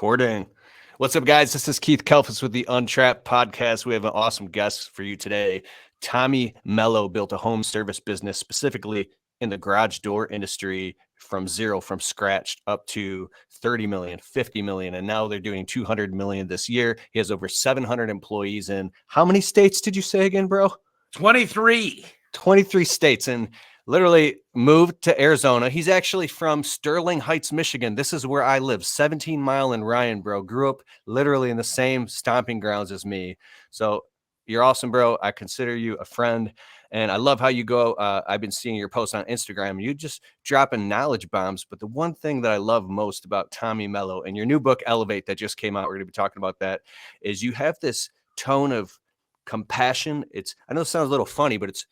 Recording. What's up, guys? This is Keith Kalfas with the Untrapped podcast. We have an awesome guest for you today. Tommy Mello built a home service business specifically in the garage door industry from scratch up to 30 million, 50 million, and now they're doing 200 million this year. He has over 700 employees in how many states did you say again, bro? 23. 23 states, and literally moved to Arizona. He's actually from Sterling Heights, Michigan. This is where I live, 17 Mile and Ryan, bro. Grew up literally in the same stomping grounds as me. So you're awesome, bro. I consider you a friend, and I love how you go. I've been seeing your posts on Instagram. You just dropping knowledge bombs. But the one thing that I love most about Tommy Mello and your new book, Elevate, that just came out, we're going to be talking about that, is you have this tone of compassion. I know it sounds a little funny, but it's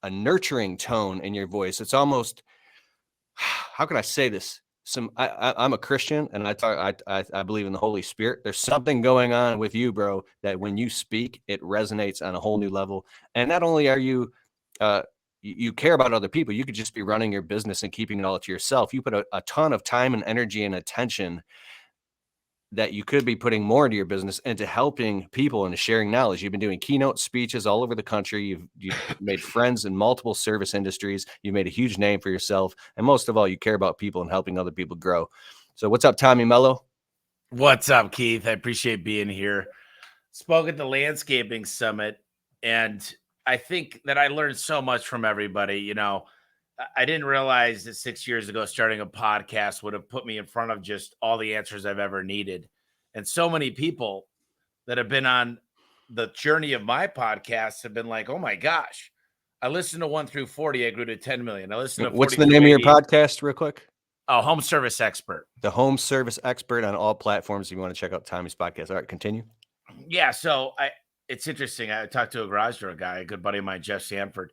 a nurturing tone in your voice. It's almost, how can I say this? I'm a Christian, and I believe in the Holy Spirit. There's something going on with you, bro, that when you speak, it resonates on a whole new level. And not only are you, you care about other people, you could just be running your business and keeping it all to yourself. You put a ton of time and energy and attention that you could be putting more into your business into helping people and sharing knowledge. You've been doing keynote speeches all over the country. You've made friends in multiple service industries. You've made a huge name for yourself. And most of all, you care about people and helping other people grow. So what's up, Tommy Mello? What's up, Keith? I appreciate being here. Spoke at the Landscaping Summit, and I think that I learned so much from everybody. You know, I didn't realize that 6 years ago, starting a podcast would have put me in front of just all the answers I've ever needed. And so many people that have been on the journey of my podcast have been like, oh my gosh, I listened to 1 through 40. I grew to 10 million. I listened to 40. What's the name of your podcast real quick? Oh, Home Service Expert. The Home Service Expert on all platforms. If you want to check out Tommy's podcast. All right, continue. Yeah. So it's interesting. I talked to a garage door guy, a good buddy of mine, Jeff Sanford.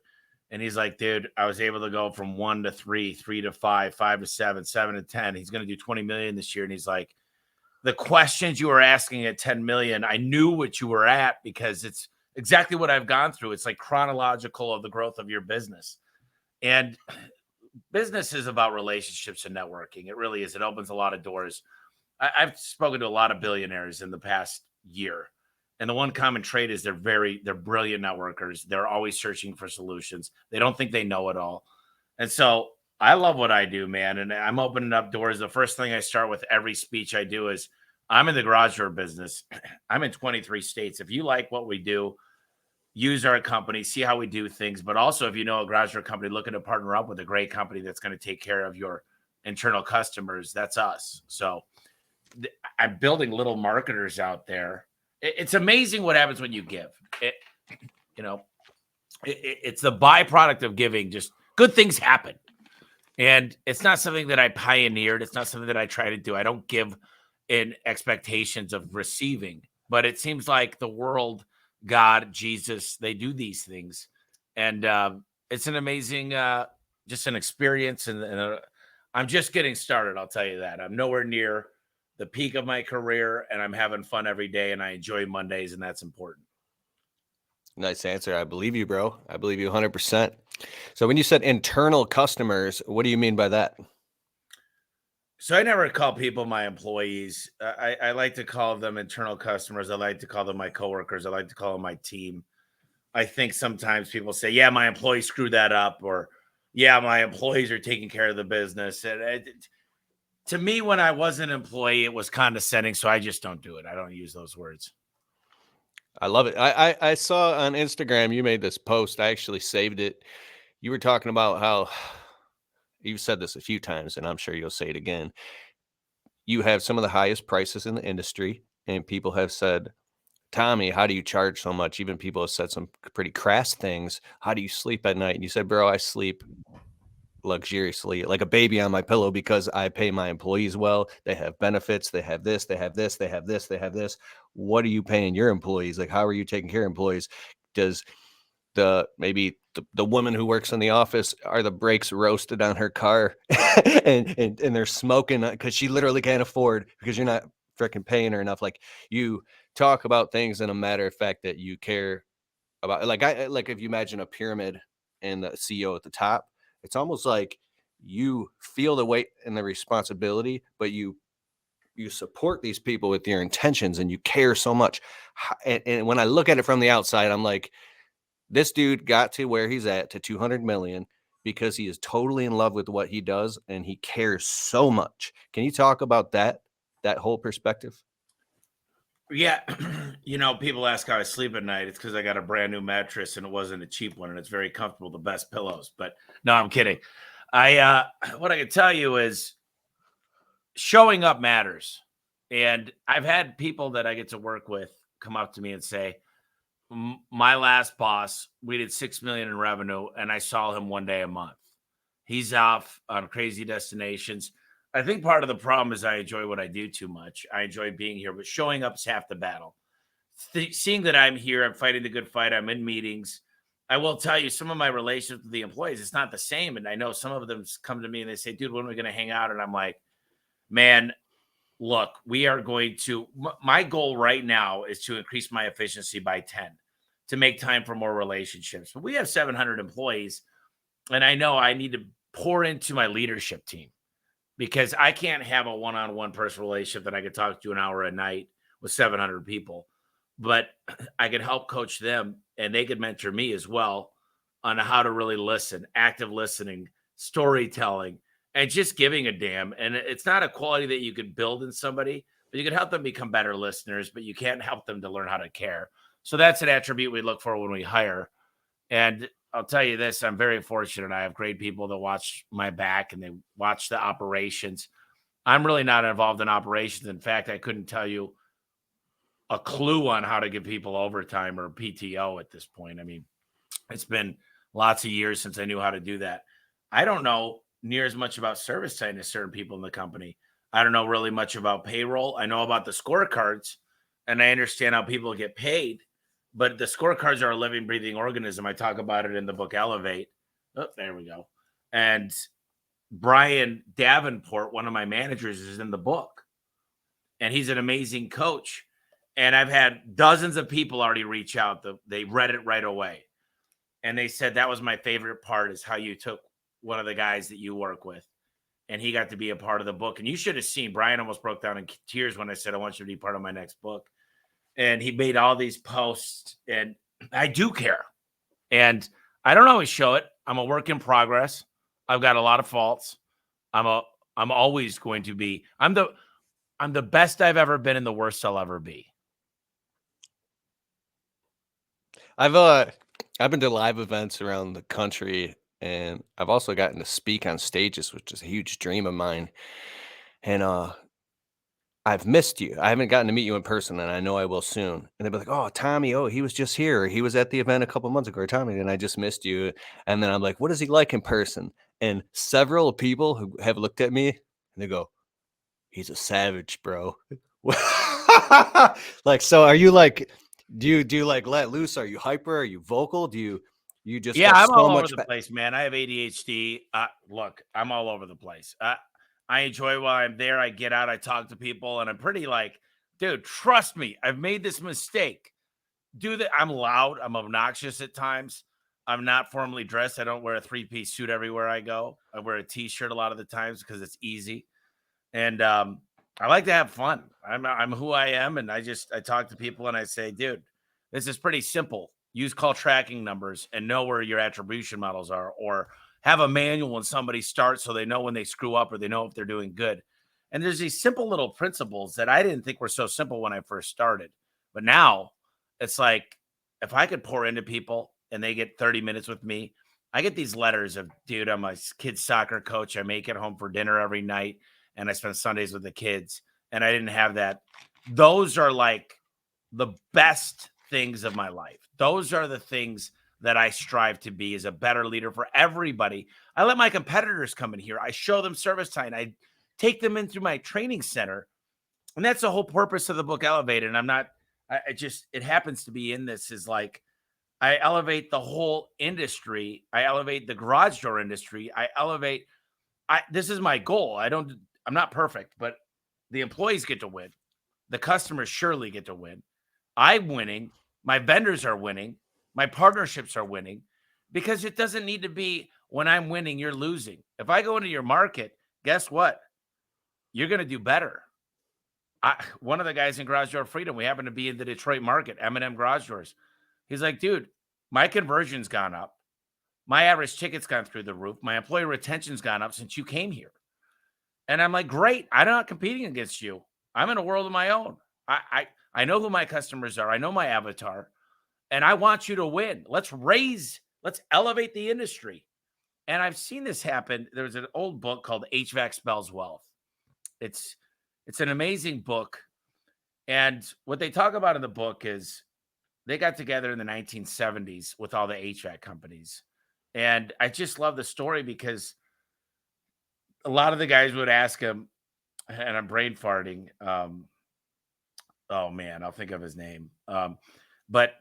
And he's like, dude, I was able to go from 1 to 3, 3 to 5, 5 to 7, 7 to 10. He's going to do 20 million this year. And he's like, the questions you were asking at 10 million, I knew what you were at because it's exactly what I've gone through. It's like chronological of the growth of your business. And business is about relationships and networking. It really is. It opens a lot of doors. I've spoken to a lot of billionaires in the past year. And the one common trait is they're brilliant networkers. They're always searching for solutions. They don't think they know it all. And so I love what I do, man. And I'm opening up doors. The first thing I start with every speech I do is I'm in the garage door business. I'm in 23 states. If you like what we do, use our company, see how we do things. But also, if you know a garage door company looking to partner up with a great company that's going to take care of your internal customers, that's us. So I'm building little marketers out there. It's amazing what happens when you give. It's the byproduct of giving. Just good things happen. And it's not something that I pioneered. It's not something that I try to do. I don't give in expectations of receiving. But it seems like the world, God, Jesus, they do these things. And it's an amazing, just an experience. And I'm just getting started, I'll tell you that. I'm nowhere near the peak of my career, and I'm having fun every day, and I enjoy Mondays, and that's important. Nice answer. I believe you, bro. I believe you 100%. So when you said internal customers, what do you mean by that? So I never call people my employees. I like to call them internal customers. I like to call them my coworkers. I like to call them my team. I think sometimes people say, yeah, my employees screwed that up, or yeah, my employees are taking care of the business. And to me, when I was an employee, it was condescending, so I just don't do it. I don't use those words. I love it. I saw on Instagram you made this post. I actually saved it. You were talking about how you've said this a few times, and I'm sure you'll say it again. You have some of the highest prices in the industry, and people have said, Tommy, how do you charge so much? Even people have said some pretty crass things. How do you sleep at night? And you said, bro, I sleep luxuriously like a baby on my pillow because I pay my employees well. They have benefits. They have this, they have this, they have this, they have this. What are you paying your employees? Like, how are you taking care of employees? Does maybe the woman who works in the office, are the brakes roasted on her car and they're smoking because she literally can't afford, because you're not freaking paying her enough? Like, you talk about things in a matter of fact that you care about. Like if you imagine a pyramid and the CEO at the top, it's almost like you feel the weight and the responsibility, but you you support these people with your intentions and you care so much. And when I look at it from the outside, I'm like, this dude got to where he's at to 200 million because he is totally in love with what he does and he cares so much. Can you talk about that whole perspective? Yeah. People ask how I sleep at night. It's because I got a brand new mattress and it wasn't a cheap one and it's very comfortable, the best pillows. But no, I'm kidding. What I can tell you is showing up matters. And I've had people that I get to work with come up to me and say, my last boss, we did 6 million in revenue and I saw him one day a month. He's off on crazy destinations. I think part of the problem is I enjoy what I do too much. I enjoy being here, but showing up is half the battle. Seeing that I'm here, I'm fighting the good fight, I'm in meetings. I will tell you, some of my relations with the employees, it's not the same. And I know some of them come to me and they say, dude, when are we going to hang out? And I'm like, man, look, we are going to, my goal right now is to increase my efficiency by 10 to make time for more relationships. But we have 700 employees, and I know I need to pour into my leadership team because I can't have a one-on-one personal relationship that I could talk to an hour a night with 700 people. But I could help coach them, and they could mentor me as well on how to really listen, active listening, storytelling, and just giving a damn. And it's not a quality that you could build in somebody, but you can help them become better listeners, but you can't help them to learn how to care. So that's an attribute we look for when we hire. And I'll tell you this, I'm very fortunate. I have great people that watch my back and they watch the operations. I'm really not involved in operations. In fact, I couldn't tell you a clue on how to give people overtime or PTO at this point. I mean, it's been lots of years since I knew how to do that. I don't know near as much about service time as certain people in the company. I don't know really much about payroll. I know about the scorecards and I understand how people get paid, but the scorecards are a living, breathing organism. I talk about it in the book Elevate. Oh, there we go. And Brian Davenport, one of my managers, is in the book, and he's an amazing coach. And I've had dozens of people already reach out. They read it right away. And they said that was my favorite part is how you took one of the guys that you work with and he got to be a part of the book. And you should have seen Brian almost broke down in tears when I said, I want you to be part of my next book. And he made all these posts and I do care. And I don't always show it. I'm a work in progress. I've got a lot of faults. I'm always going to be, I'm the best I've ever been and the worst I'll ever be. I've been to live events around the country, and I've also gotten to speak on stages, which is a huge dream of mine. And I've missed you. I haven't gotten to meet you in person, and I know I will soon. And they'll be like, "Oh, Tommy, oh, he was just here. Or he was at the event a couple months ago, or Tommy, and I just missed you." And then I'm like, "What is he like in person?" And several people who have looked at me and they go, "He's a savage, bro." Like, so are you like, do you like let loose? Are you hyper? Are you vocal? Do you just Yeah, got I'm so all over much? the place, man. I have ADHD. Look, I'm all over the place. I enjoy while I'm there. I get out, I talk to people, and I'm pretty like, dude, trust me, I've made this mistake. Do that. I'm loud. I'm obnoxious at times. I'm not formally dressed. I don't wear a three-piece suit everywhere I go. I wear a t-shirt a lot of the times because it's easy. And I like to have fun. I'm who I am, and I talk to people and I say, dude, this is pretty simple. Use call tracking numbers and know where your attribution models are, or have a manual when somebody starts so they know when they screw up or they know if they're doing good. And there's these simple little principles that I didn't think were so simple when I first started, but now it's like if I could pour into people and they get 30 minutes with me, I get these letters of, dude, I'm a kid's soccer coach. I make it home for dinner every night and I spend Sundays with the kids, and I didn't have that. Those are like the best things of my life. Those are the things that I strive to be as a better leader for everybody. I let my competitors come in here. I show them service time. I take them in through my training center. And that's the whole purpose of the book Elevate. And it happens to be in this is like, I elevate the whole industry. I elevate the garage door industry. This is my goal. I'm not perfect, but the employees get to win. The customers surely get to win. I'm winning. My vendors are winning. My partnerships are winning because it doesn't need to be when I'm winning, you're losing. If I go into your market, guess what? You're going to do better. One of the guys in Garage Door Freedom, we happen to be in the Detroit market, M&M Garage Doors. He's like, dude, my conversion's gone up. My average ticket's gone through the roof. My employee retention's gone up since you came here. And I'm like, great. I'm not competing against you. I'm in a world of my own. I know who my customers are. I know my avatar. And I want you to win. Let's elevate the industry. And I've seen this happen. There's an old book called HVAC Spells Wealth. It's an amazing book. And what they talk about in the book is they got together in the 1970s with all the HVAC companies. And I just love the story because a lot of the guys would ask him, and I'm brain farting. Oh man, I'll think of his name. But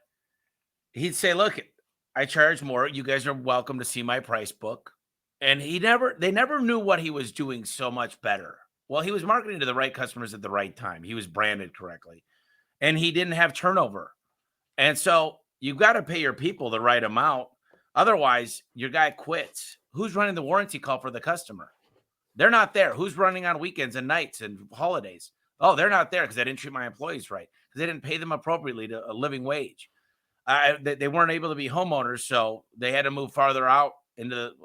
he'd say, look, I charge more. You guys are welcome to see my price book. And they never knew what he was doing so much better. Well, he was marketing to the right customers at the right time. He was branded correctly and he didn't have turnover. And so you've got to pay your people the right amount. Otherwise, your guy quits. Who's running the warranty call for the customer? They're not there. Who's running on weekends and nights and holidays? Oh, they're not there because I didn't treat my employees right, because they didn't pay them appropriately to a living wage. They weren't able to be homeowners, so they had to move farther out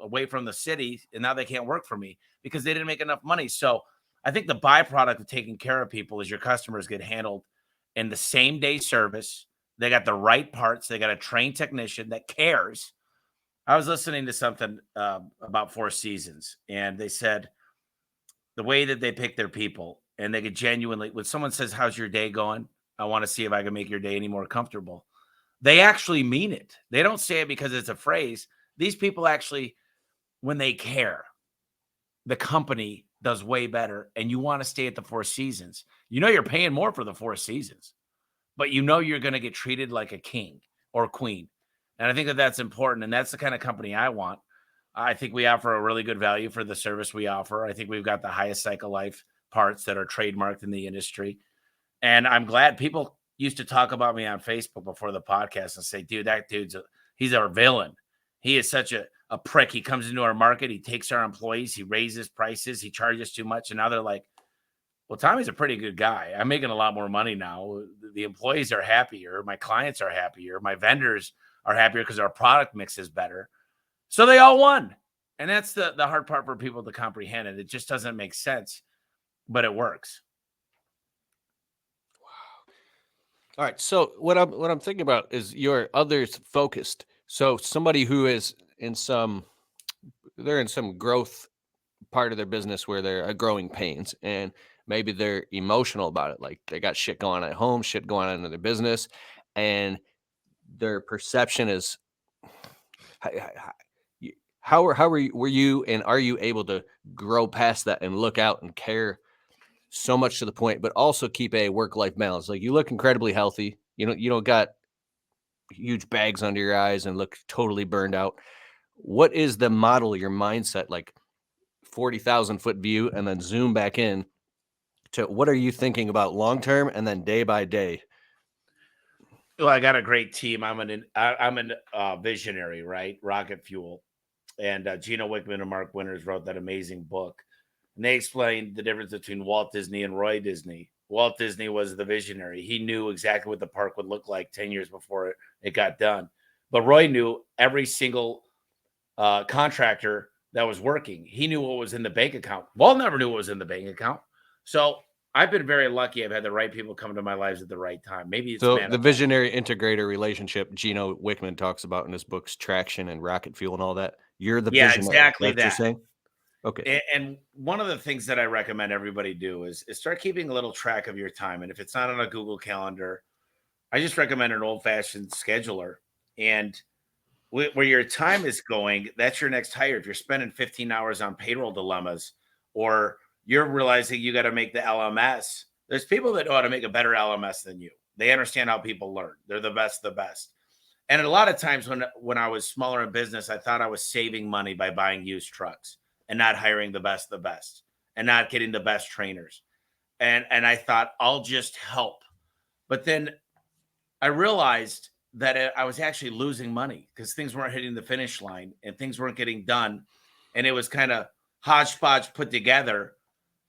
away from the city, and now they can't work for me because they didn't make enough money. So I think the byproduct of taking care of people is your customers get handled in the same day service. They got the right parts. They got a trained technician that cares. I was listening to something about Four Seasons, and they said the way that they pick their people, and they could genuinely, when someone says, how's your day going? I want to see if I can make your day any more comfortable. They actually mean it. They don't say it because it's a phrase. These people actually, when they care, the company does way better, and you want to stay at the Four Seasons. You know you're paying more for the Four Seasons, but you know you're going to get treated like a king or queen. And I think that that's important, and that's the kind of company I want. I think we offer a really good value for the service we offer. I think we've got the highest cycle life parts that are trademarked in the industry. And I'm glad people used to talk about me on Facebook before the podcast and say, dude, that he's our villain. He is such a prick. He comes into our market. He takes our employees. He raises prices. He charges too much. And now they're like, well, Tommy's a pretty good guy. I'm making a lot more money now. The employees are happier. My clients are happier. My vendors are happier because our product mix is better. So they all won. And that's the hard part for people to comprehend. And it just doesn't make sense, but it works. All right. So what I'm thinking about is your others focused. So somebody who is they're in some growth part of their business where they're growing pains, and maybe they're emotional about it. Like they got shit going on at home, shit going on in their business, and their perception is were you and are you able to grow past that and look out and care so much to the point, but also keep a work-life balance? Like you look incredibly healthy. You don't got huge bags under your eyes and look totally burned out. What is the model, your mindset, like 40,000 foot view, and then zoom back in to what are you thinking about long-term and then day by day? Well, I got a great team. I'm an visionary, right? Rocket Fuel. And Gino Wickman and Mark Winters wrote that amazing book. And they explained the difference between Walt Disney and Roy Disney. Walt Disney was the visionary. He knew exactly what the park would look like 10 years before it got done. But Roy knew every single contractor that was working. He knew what was in the bank account. Walt never knew what was in the bank account. So I've been very lucky. I've had the right people come to my lives at the right time. Maybe it's so the visionary integrator relationship Gino Wickman talks about in his books, Traction and Rocket Fuel and all that. You're the visionary. Exactly that. You're saying? Okay. And one of the things that I recommend everybody do is start keeping a little track of your time. And if it's not on a Google Calendar, I just recommend an old-fashioned scheduler. And where your time is going, that's your next hire. If you're spending 15 hours on payroll dilemmas, or you're realizing you got to make the LMS, there's people that know how to make a better LMS than you. They understand how people learn. They're the best. And a lot of times when I was smaller in business, I thought I was saving money by buying used trucks and not hiring the best, and not getting the best trainers. And I thought I'll just help. But then I realized that I was actually losing money because things weren't hitting the finish line and things weren't getting done. And it was kind of hodgepodge put together.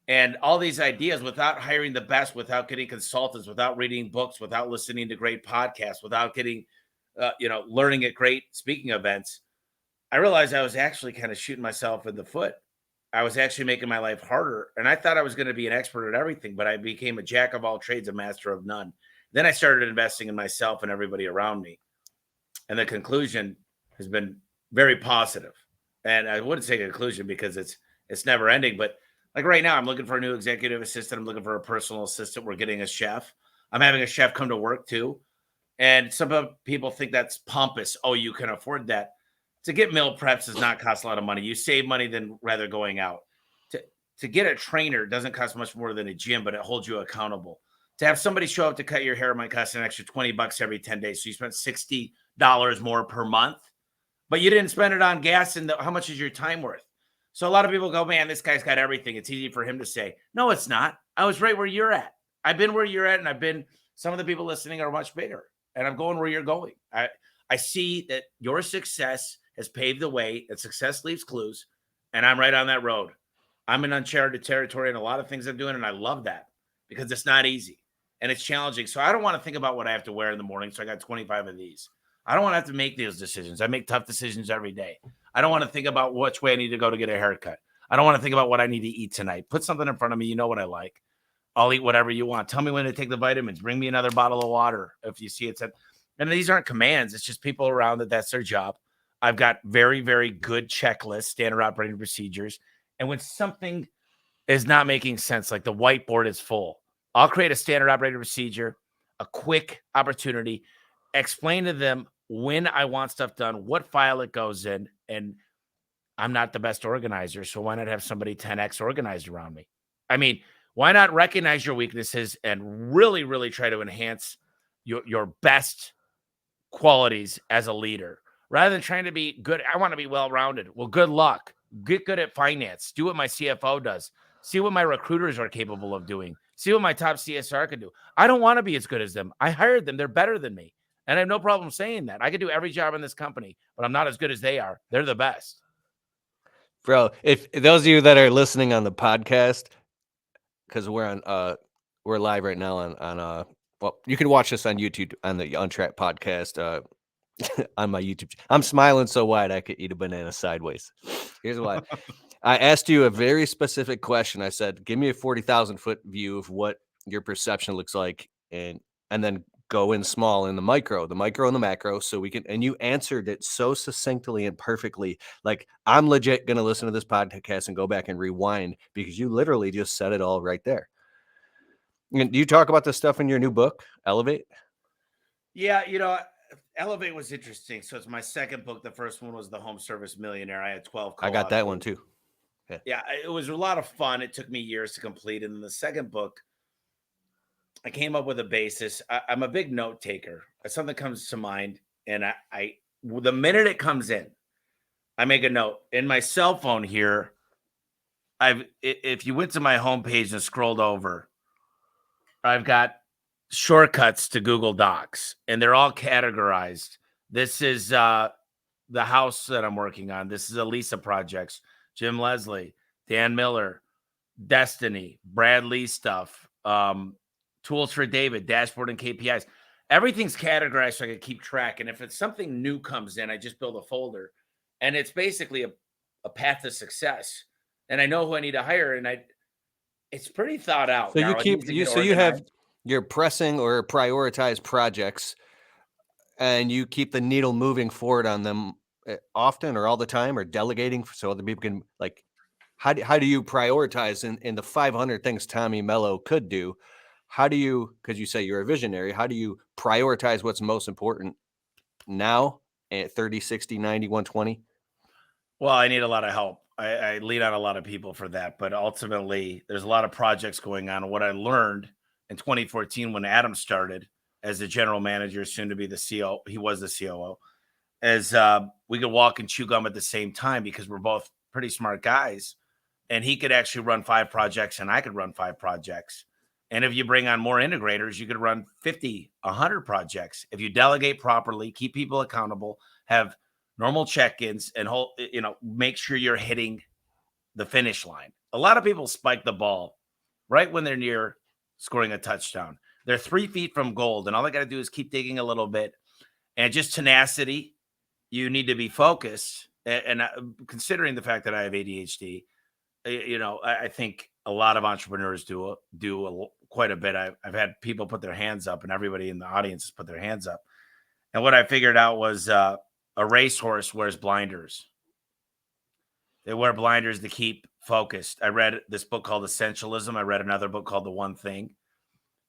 And all these ideas without hiring the best, without getting consultants, without reading books, without listening to great podcasts, without getting, learning at great speaking events, I realized I was actually kind of shooting myself in the foot. I was actually making my life harder. And I thought I was going to be an expert at everything, but I became a jack of all trades, a master of none. Then I started investing in myself and everybody around me. And the conclusion has been very positive. And I wouldn't say conclusion because it's never ending, but like right now, I'm looking for a new executive assistant. I'm looking for a personal assistant. We're getting a chef. I'm having a chef come to work too. And some people think that's pompous. Oh, you can afford that. To get meal preps does not cost a lot of money. You save money than rather going out. To get a trainer doesn't cost much more than a gym, but it holds you accountable. To have somebody show up to cut your hair might cost an extra $20 every 10 days. So you spent $60 more per month, but you didn't spend it on gas. And how much is your time worth? So a lot of people go, man, this guy's got everything. It's easy for him to say, no, it's not. I was right where you're at. I've been where you're at. And some of the people listening are much bigger. And I'm going where you're going. I see that your success has paved the way, and success leaves clues. And I'm right on that road. I'm in uncharted territory and a lot of things I'm doing. And I love that because it's not easy and it's challenging. So I don't want to think about what I have to wear in the morning. So I got 25 of these. I don't want to have to make those decisions. I make tough decisions every day. I don't want to think about which way I need to go to get a haircut. I don't want to think about what I need to eat tonight. Put something in front of me. You know what I like. I'll eat whatever you want. Tell me when to take the vitamins. Bring me another bottle of water if you see it. And these aren't commands. It's just people around that's their job. I've got very, very good checklists, standard operating procedures. And when something is not making sense, like the whiteboard is full, I'll create a standard operating procedure, a quick opportunity, explain to them when I want stuff done, what file it goes in. And I'm not the best organizer. So why not have somebody 10x organized around me? I mean, why not recognize your weaknesses and really, really try to enhance your best qualities as a leader rather than trying to be good? I want to be well-rounded. Well, good luck. Get good at finance. Do what my CFO does. See what my recruiters are capable of doing. See what my top CSR can do. I don't want to be as good as them. I hired them. They're better than me. And I have no problem saying that. I could do every job in this company, but I'm not as good as they are. They're the best. Bro, if those of you that are listening on the podcast, because we're live right now on well, you can watch us on YouTube on the Untrapped podcast on my YouTube. I'm smiling so wide I could eat a banana sideways. Here's why. I asked you a very specific question. I said, give me a 40,000 foot view of what your perception looks like, and then go in small in the micro and the macro, so we can. And you answered it so succinctly and perfectly. Like, I'm legit gonna listen to this podcast and go back and rewind because you literally just said it all right there. And do you talk about this stuff in your new book, Elevate? Yeah, Elevate was interesting. So it's my second book. The first one was The Home Service Millionaire. I had 12 I got that one too. Yeah, it was a lot of fun. It took me years to complete. And in the second book, I came up with a basis. I'm a big note taker. If something comes to mind, and the minute it comes in, I make a note. In my cell phone here, if you went to my homepage and scrolled over, I've got shortcuts to Google Docs, and they're all categorized. This is the house that I'm working on. This is Elisa Projects, Jim Leslie, Dan Miller, Destiny, Brad Lee stuff, Tools for David, Dashboard and KPIs. Everything's categorized so I can keep track. And if it's something new comes in, I just build a folder. And it's basically a path to success. And I know who I need to hire. And it's pretty thought out. So now, you have your pressing or prioritized projects, and you keep the needle moving forward on them often or all the time, or delegating so other people can, like, how do you prioritize in the 500 things Tommy Mello could do? How do you, because you say you're a visionary, how do you prioritize what's most important now at 30, 60, 90, 120? Well, I need a lot of help. I lean on a lot of people for that. But ultimately, there's a lot of projects going on. And what I learned in 2014 when Adam started as the general manager, soon to be the CEO, he was the COO, as we could walk and chew gum at the same time because we're both pretty smart guys. And he could actually run 5 projects and I could run 5 projects. And if you bring on more integrators, you could run 50, 100 projects. If you delegate properly, keep people accountable, have normal check-ins, and make sure you're hitting the finish line. A lot of people spike the ball right when they're near scoring a touchdown. They're 3 feet from gold, and all they got to do is keep digging a little bit, and just tenacity. You need to be focused. And considering the fact that I have ADHD, I think a lot of entrepreneurs do quite a bit. I've had people put their hands up, and everybody in the audience has put their hands up. And what I figured out was a racehorse wears blinders. They wear blinders to keep focused. I read this book called Essentialism. I read another book called The One Thing.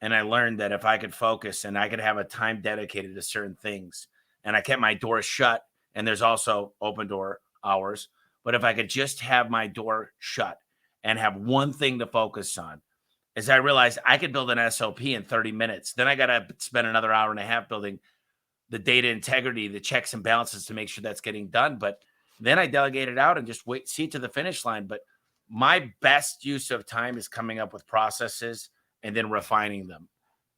And I learned that if I could focus and I could have a time dedicated to certain things, and I kept my door shut, and there's also open door hours, but if I could just have my door shut and have one thing to focus on, as I realized I could build an SOP in 30 minutes. Then I got to spend another hour and a half building the data integrity, the checks and balances to make sure that's getting done. But then I delegated out and just see it to the finish line. But my best use of time is coming up with processes and then refining them.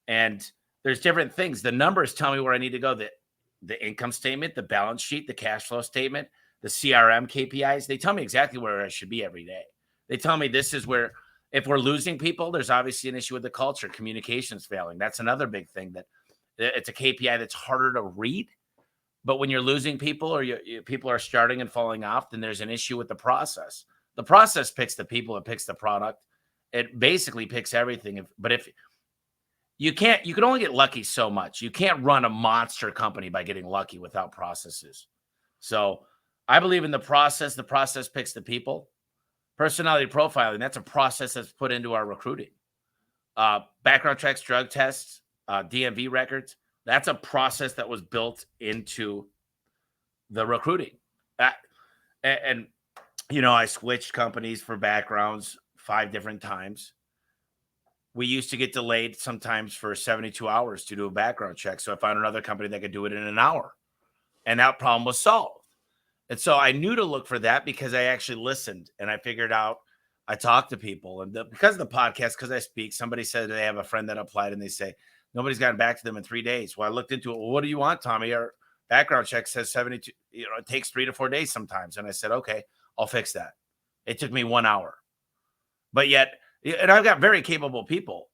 And there's different things. The numbers tell me where I need to go. The income statement, the balance sheet, the cash flow statement, the CRM KPIs, they tell me exactly where I should be every day. They tell me this is where, if we're losing people, there's obviously an issue with the culture. Communication's failing. That's another big thing, that it's a KPI that's harder to read. But when you're losing people, or people are starting and falling off, then there's an issue with the process. The process picks the people, it picks the product. It basically picks everything. But if you can only get lucky so much. You can't run a monster company by getting lucky without processes. So I believe in the process. The process picks the people. Personality profiling, that's a process that's put into our recruiting. Background checks, drug tests, DMV records, that's a process that was built into the recruiting. And I switched companies for backgrounds 5 different times. We used to get delayed sometimes for 72 hours to do a background check. So I found another company that could do it in an hour, and that problem was solved. And so I knew to look for that because I actually listened, and I figured out, I talked to people, and because of the podcast, because I speak, somebody said they have a friend that applied and they say, nobody's gotten back to them in 3 days. Well, I looked into it. Well, what do you want, Tommy? Our background check says 72, it takes 3 to 4 days sometimes. And I said, okay, I'll fix that. It took me 1 hour, but yet, and I've got very capable people,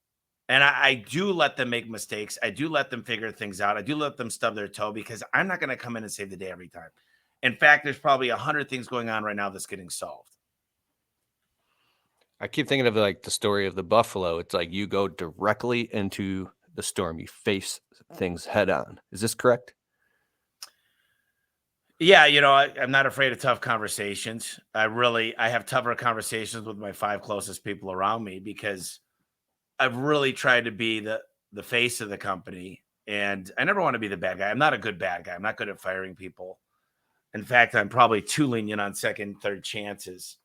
and I do let them make mistakes. I do let them figure things out. I do let them stub their toe, because I'm not going to come in and save the day every time. In fact, there's probably 100 things going on right now that's getting solved. I keep thinking of like the story of the buffalo. It's like you go directly into the storm. You face things head on. Is this correct? Yeah, I'm not afraid of tough conversations. I have tougher conversations with my 5 closest people around me, because I've really tried to be the face of the company. And I never want to be the bad guy. I'm not a good bad guy. I'm not good at firing people. In fact, I'm probably too lenient on second, third chances.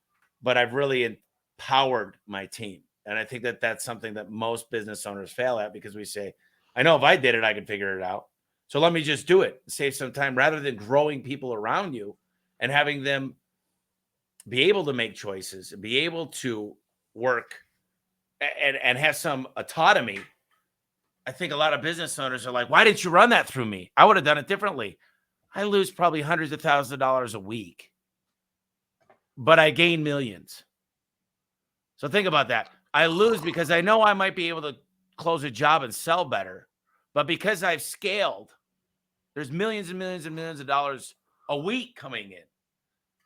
But I've really empowered my team. And I think that that's something that most business owners fail at, because we say, I know if I did it, I could figure it out. So let me just do it, save some time, rather than growing people around you and having them be able to make choices and be able to work and have some autonomy. I think a lot of business owners are like, why didn't you run that through me? I would have done it differently. I lose probably hundreds of thousands of dollars a week, but I gain millions. So think about that. I lose because I know I might be able to close a job and sell better, but because I've scaled, there's millions and millions and millions of dollars a week coming in.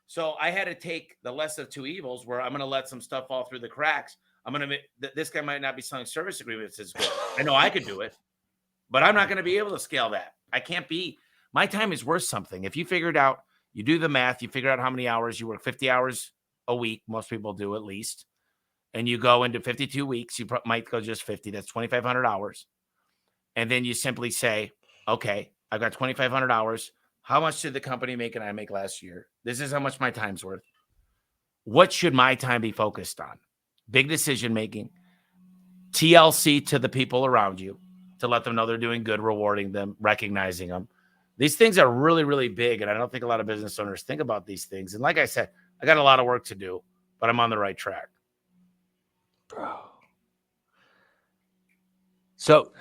So I had to take the less of two evils, where I'm going to let some stuff fall through the cracks. This guy might not be selling service agreements as good. I know I could do it, but I'm not going to be able to scale that. I can't be. My time is worth something. If you figure it out, you do the math, you figure out how many hours you work, 50 hours a week. Most people do at least. And you go into 52 weeks, you might go just 50. That's 2,500 hours. And then you simply say, okay, I've got 2,500 hours. How much did the company make and I make last year? This is how much my time's worth. What should my time be focused on? Big decision making, TLC to the people around you to let them know they're doing good, rewarding them, recognizing them. These things are really, really big, and I don't think a lot of business owners think about these things. And like I said, I got a lot of work to do, but I'm on the right track. Bro. So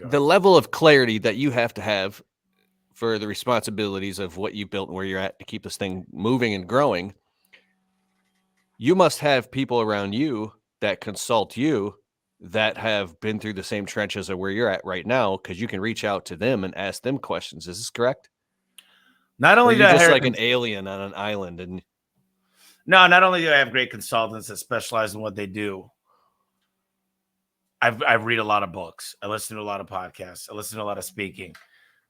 the level of clarity that you have to have for the responsibilities of what you built and where you're at to keep this thing moving and growing, you must have people around you that consult you that have been through the same trenches of where you're at right now, because you can reach out to them and ask them questions. Is this correct? Not Or only do you're I just hire like an alien on an island and no, not only do I have great consultants that specialize in what they do, I read a lot of books. I listen to a lot of podcasts. I listen to a lot of speaking.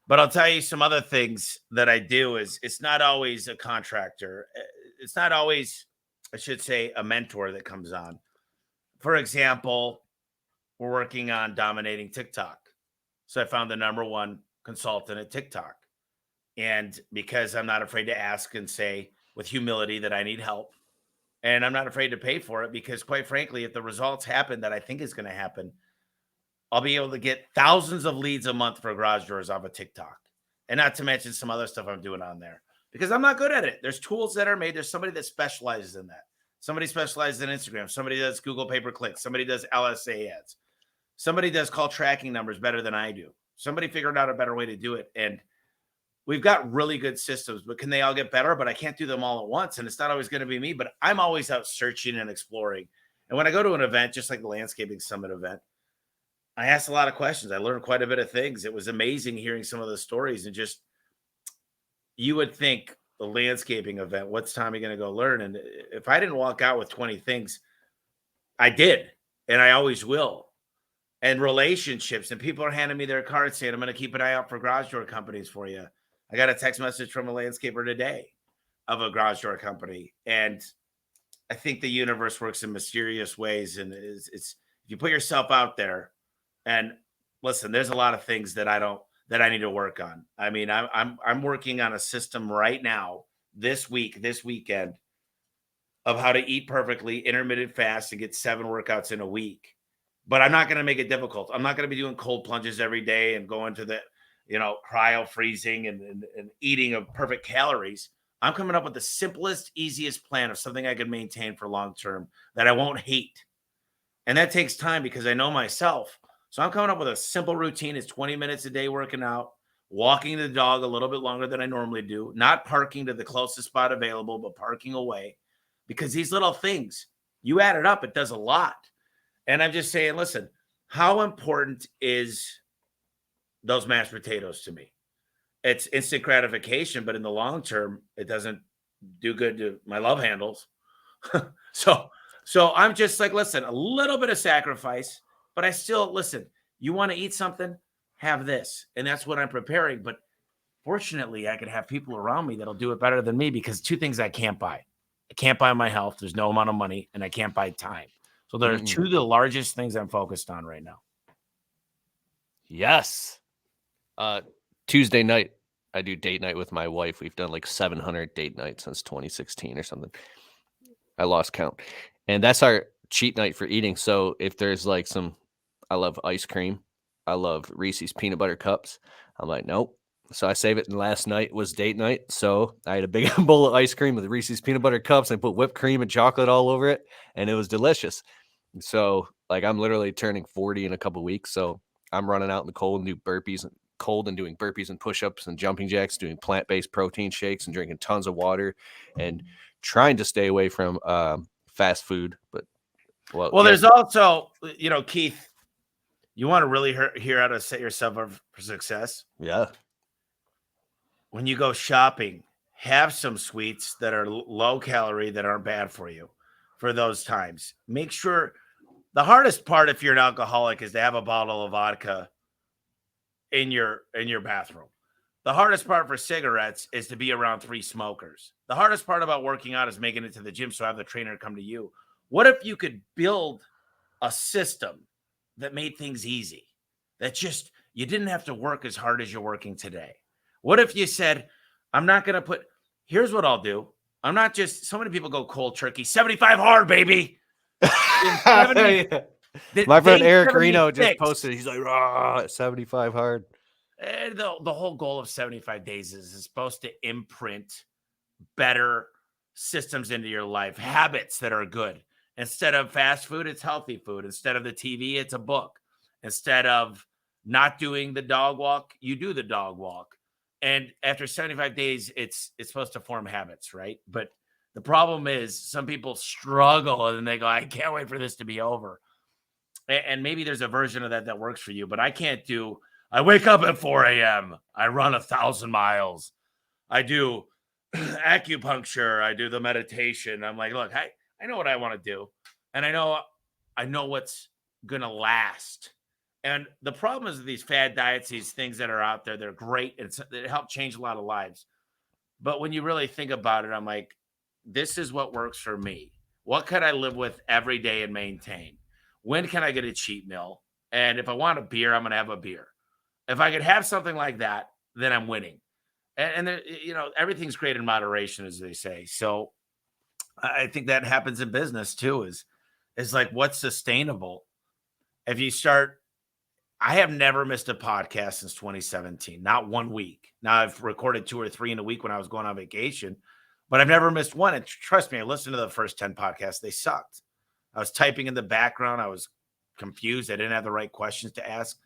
But I'll tell you some other things that I do is it's not always a contractor. It's not always, I should say, a mentor that comes on. For example, we're working on dominating TikTok. So I found the number one consultant at TikTok. And because I'm not afraid to ask and say with humility that I need help, and I'm not afraid to pay for it because, quite frankly, if the results happen that I think is going to happen, I'll be able to get thousands of leads a month for garage doors off of TikTok. And not to mention some other stuff I'm doing on there because I'm not good at it. There's tools that are made. There's somebody that specializes in that. Somebody specializes in Instagram. Somebody does Google pay-per-click. Somebody does LSA ads. Somebody does call tracking numbers better than I do. Somebody figured out a better way to do it. And we've got really good systems, but can they all get better? But I can't do them all at once. And it's not always going to be me, but I'm always out searching and exploring. And when I go to an event, just like the Landscaping Summit event, I asked a lot of questions. I learned quite a bit of things. It was amazing hearing some of the stories and just, you would think the landscaping event, what's Tommy going to go learn? And if I didn't walk out with 20 things, I did. And I always will. And relationships, and people are handing me their cards saying, I'm going to keep an eye out for garage door companies for you. I got a text message from a landscaper today of a garage door company. And I think the universe works in mysterious ways. And it's if you put yourself out there, and listen, there's a lot of things that I need to work on. I mean, I'm working on a system right now, this weekend, of how to eat perfectly, intermittent fast, and get 7 workouts in a week. But I'm not going to make it difficult. I'm not going to be doing cold plunges every day and going to the, cryo freezing and eating of perfect calories. I'm coming up with the simplest, easiest plan of something I can maintain for long term that I won't hate. And that takes time because I know myself. So I'm coming up with a simple routine. It's 20 minutes a day working out, walking the dog a little bit longer than I normally do, not parking to the closest spot available, but parking away. Because these little things, you add it up, it does a lot. And I'm just saying, listen, how important is those mashed potatoes to me? It's instant gratification, but in the long term, it doesn't do good to my love handles. So I'm just like, listen, a little bit of sacrifice, but I still listen. You want to eat something? Have this. And that's what I'm preparing. But fortunately, I could have people around me that'll do it better than me because 2 things I can't buy. I can't buy my health. There's no amount of money, and I can't buy time. So there are 2 of the largest things I'm focused on right now. Yes. Tuesday night, I do date night with my wife. We've done like 700 date nights since 2016 or something. I lost count. And that's our cheat night for eating. So if there's like I love ice cream. I love Reese's peanut butter cups. I'm like, nope. So I save it. And last night was date night. So I had a big bowl of ice cream with Reese's peanut butter cups. And I put whipped cream and chocolate all over it. And it was delicious. So like I'm literally turning 40 in a couple weeks. So I'm running out in the cold and doing burpees and push-ups and jumping jacks, doing plant-based protein shakes and drinking tons of water and trying to stay away from fast food. But there's also, Keith, you want to really hear how to set yourself up for success? Yeah. When you go shopping, have some sweets that are low calorie that aren't bad for you for those times. Make sure the hardest part if you're an alcoholic is to have a bottle of vodka in your bathroom. The hardest part for cigarettes is to be around 3 smokers. The hardest part about working out is making it to the gym, so have the trainer come to you. What if you could build a system that made things easy, that just you didn't have to work as hard as you're working today? What if you said, I'm not going to here's what I'll do. I'm not just, so many people go cold turkey, 75 hard, baby. 70, my friend Eric Reno just posted, he's like, 75 hard. And the whole goal of 75 days is supposed to imprint better systems into your life, habits that are good. Instead of fast food, it's healthy food. Instead of the TV, it's a book. Instead of not doing the dog walk, you do the dog walk. And after 75 days, it's supposed to form habits, right? But The problem is some people struggle and then they go, I can't wait for this to be over. And maybe there's a version of that works for you, but I can't do. I wake up at 4 a.m. I run 1,000 miles. I do acupuncture. I do the meditation. I'm like, look, I know what I want to do. And I know what's going to last. And the problem is these fad diets, these things that are out there, they're great. It help change a lot of lives. But when you really think about it, I'm like, this is what works for me. What could I live with every day and maintain? When can I get a cheat meal? And if I want a beer, I'm going to have a beer. If I could have something like that, then I'm winning. And there, everything's great in moderation, as they say. So I think that happens in business too, is like, what's sustainable? If you start, I have never missed a podcast since 2017, not 1 week. Now I've recorded 2 or 3 in a week when I was going on vacation, but I've never missed one. And trust me, I listened to the first 10 podcasts. They sucked. I was typing in the background. I was confused. I didn't have the right questions to ask,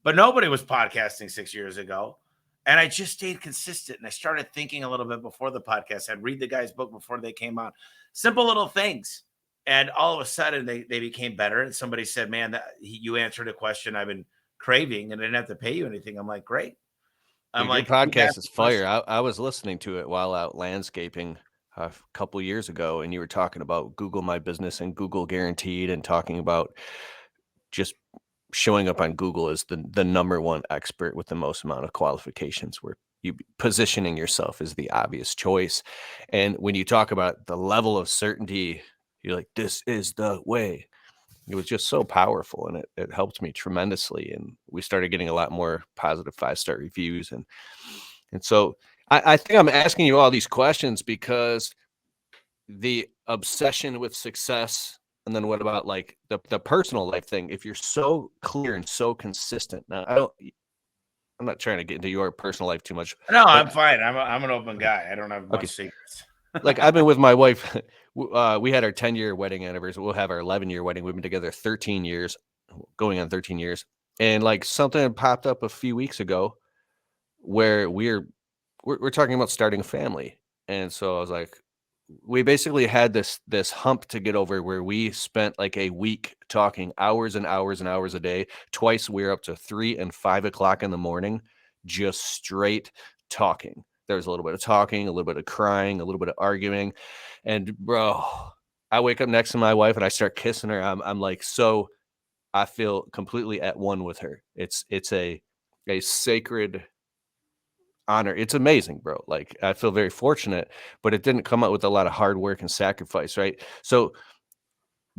but nobody was podcasting 6 years ago. And I just stayed consistent. And I started thinking a little bit before the podcast. I'd read the guy's book before they came out. Simple little things. And all of a sudden they became better. And somebody said, man, you answered a question I've been craving and I didn't have to pay you anything. I'm like, great. Dude, your podcast is fire. I was listening to it while out landscaping a couple years ago, and you were talking about Google My Business and Google Guaranteed, and talking about just showing up on Google as the number one expert with the most amount of qualifications, where you positioning yourself as the obvious choice. And when you talk about the level of certainty, you're like, this is the way. It was just so powerful, and it helped me tremendously. And we started getting a lot more positive 5-star reviews. And so I think I'm asking you all these questions because the obsession with success, and then what about like the personal life thing? If you're so clear and so consistent, now I'm not trying to get into your personal life too much. No, I'm fine. I'm an open guy. I don't have much secrets. Like, I've been with my wife. We had our 10-year wedding anniversary. We'll have our 11-year wedding. We've been together 13 years, going on 13 years. And like, something popped up a few weeks ago where we're talking about starting a family. And so I was like, we basically had this hump to get over, where we spent like a week talking hours and hours and hours a day. Twice we were up to 3 and 5 o'clock in the morning, just straight talking. There was a little bit of talking, a little bit of crying, a little bit of arguing. And bro, I wake up next to my wife and I start kissing her. I'm like, so I feel completely at one with her. It's a sacred honor. It's amazing, bro. Like, I feel very fortunate, but it didn't come out with a lot of hard work and sacrifice, right? So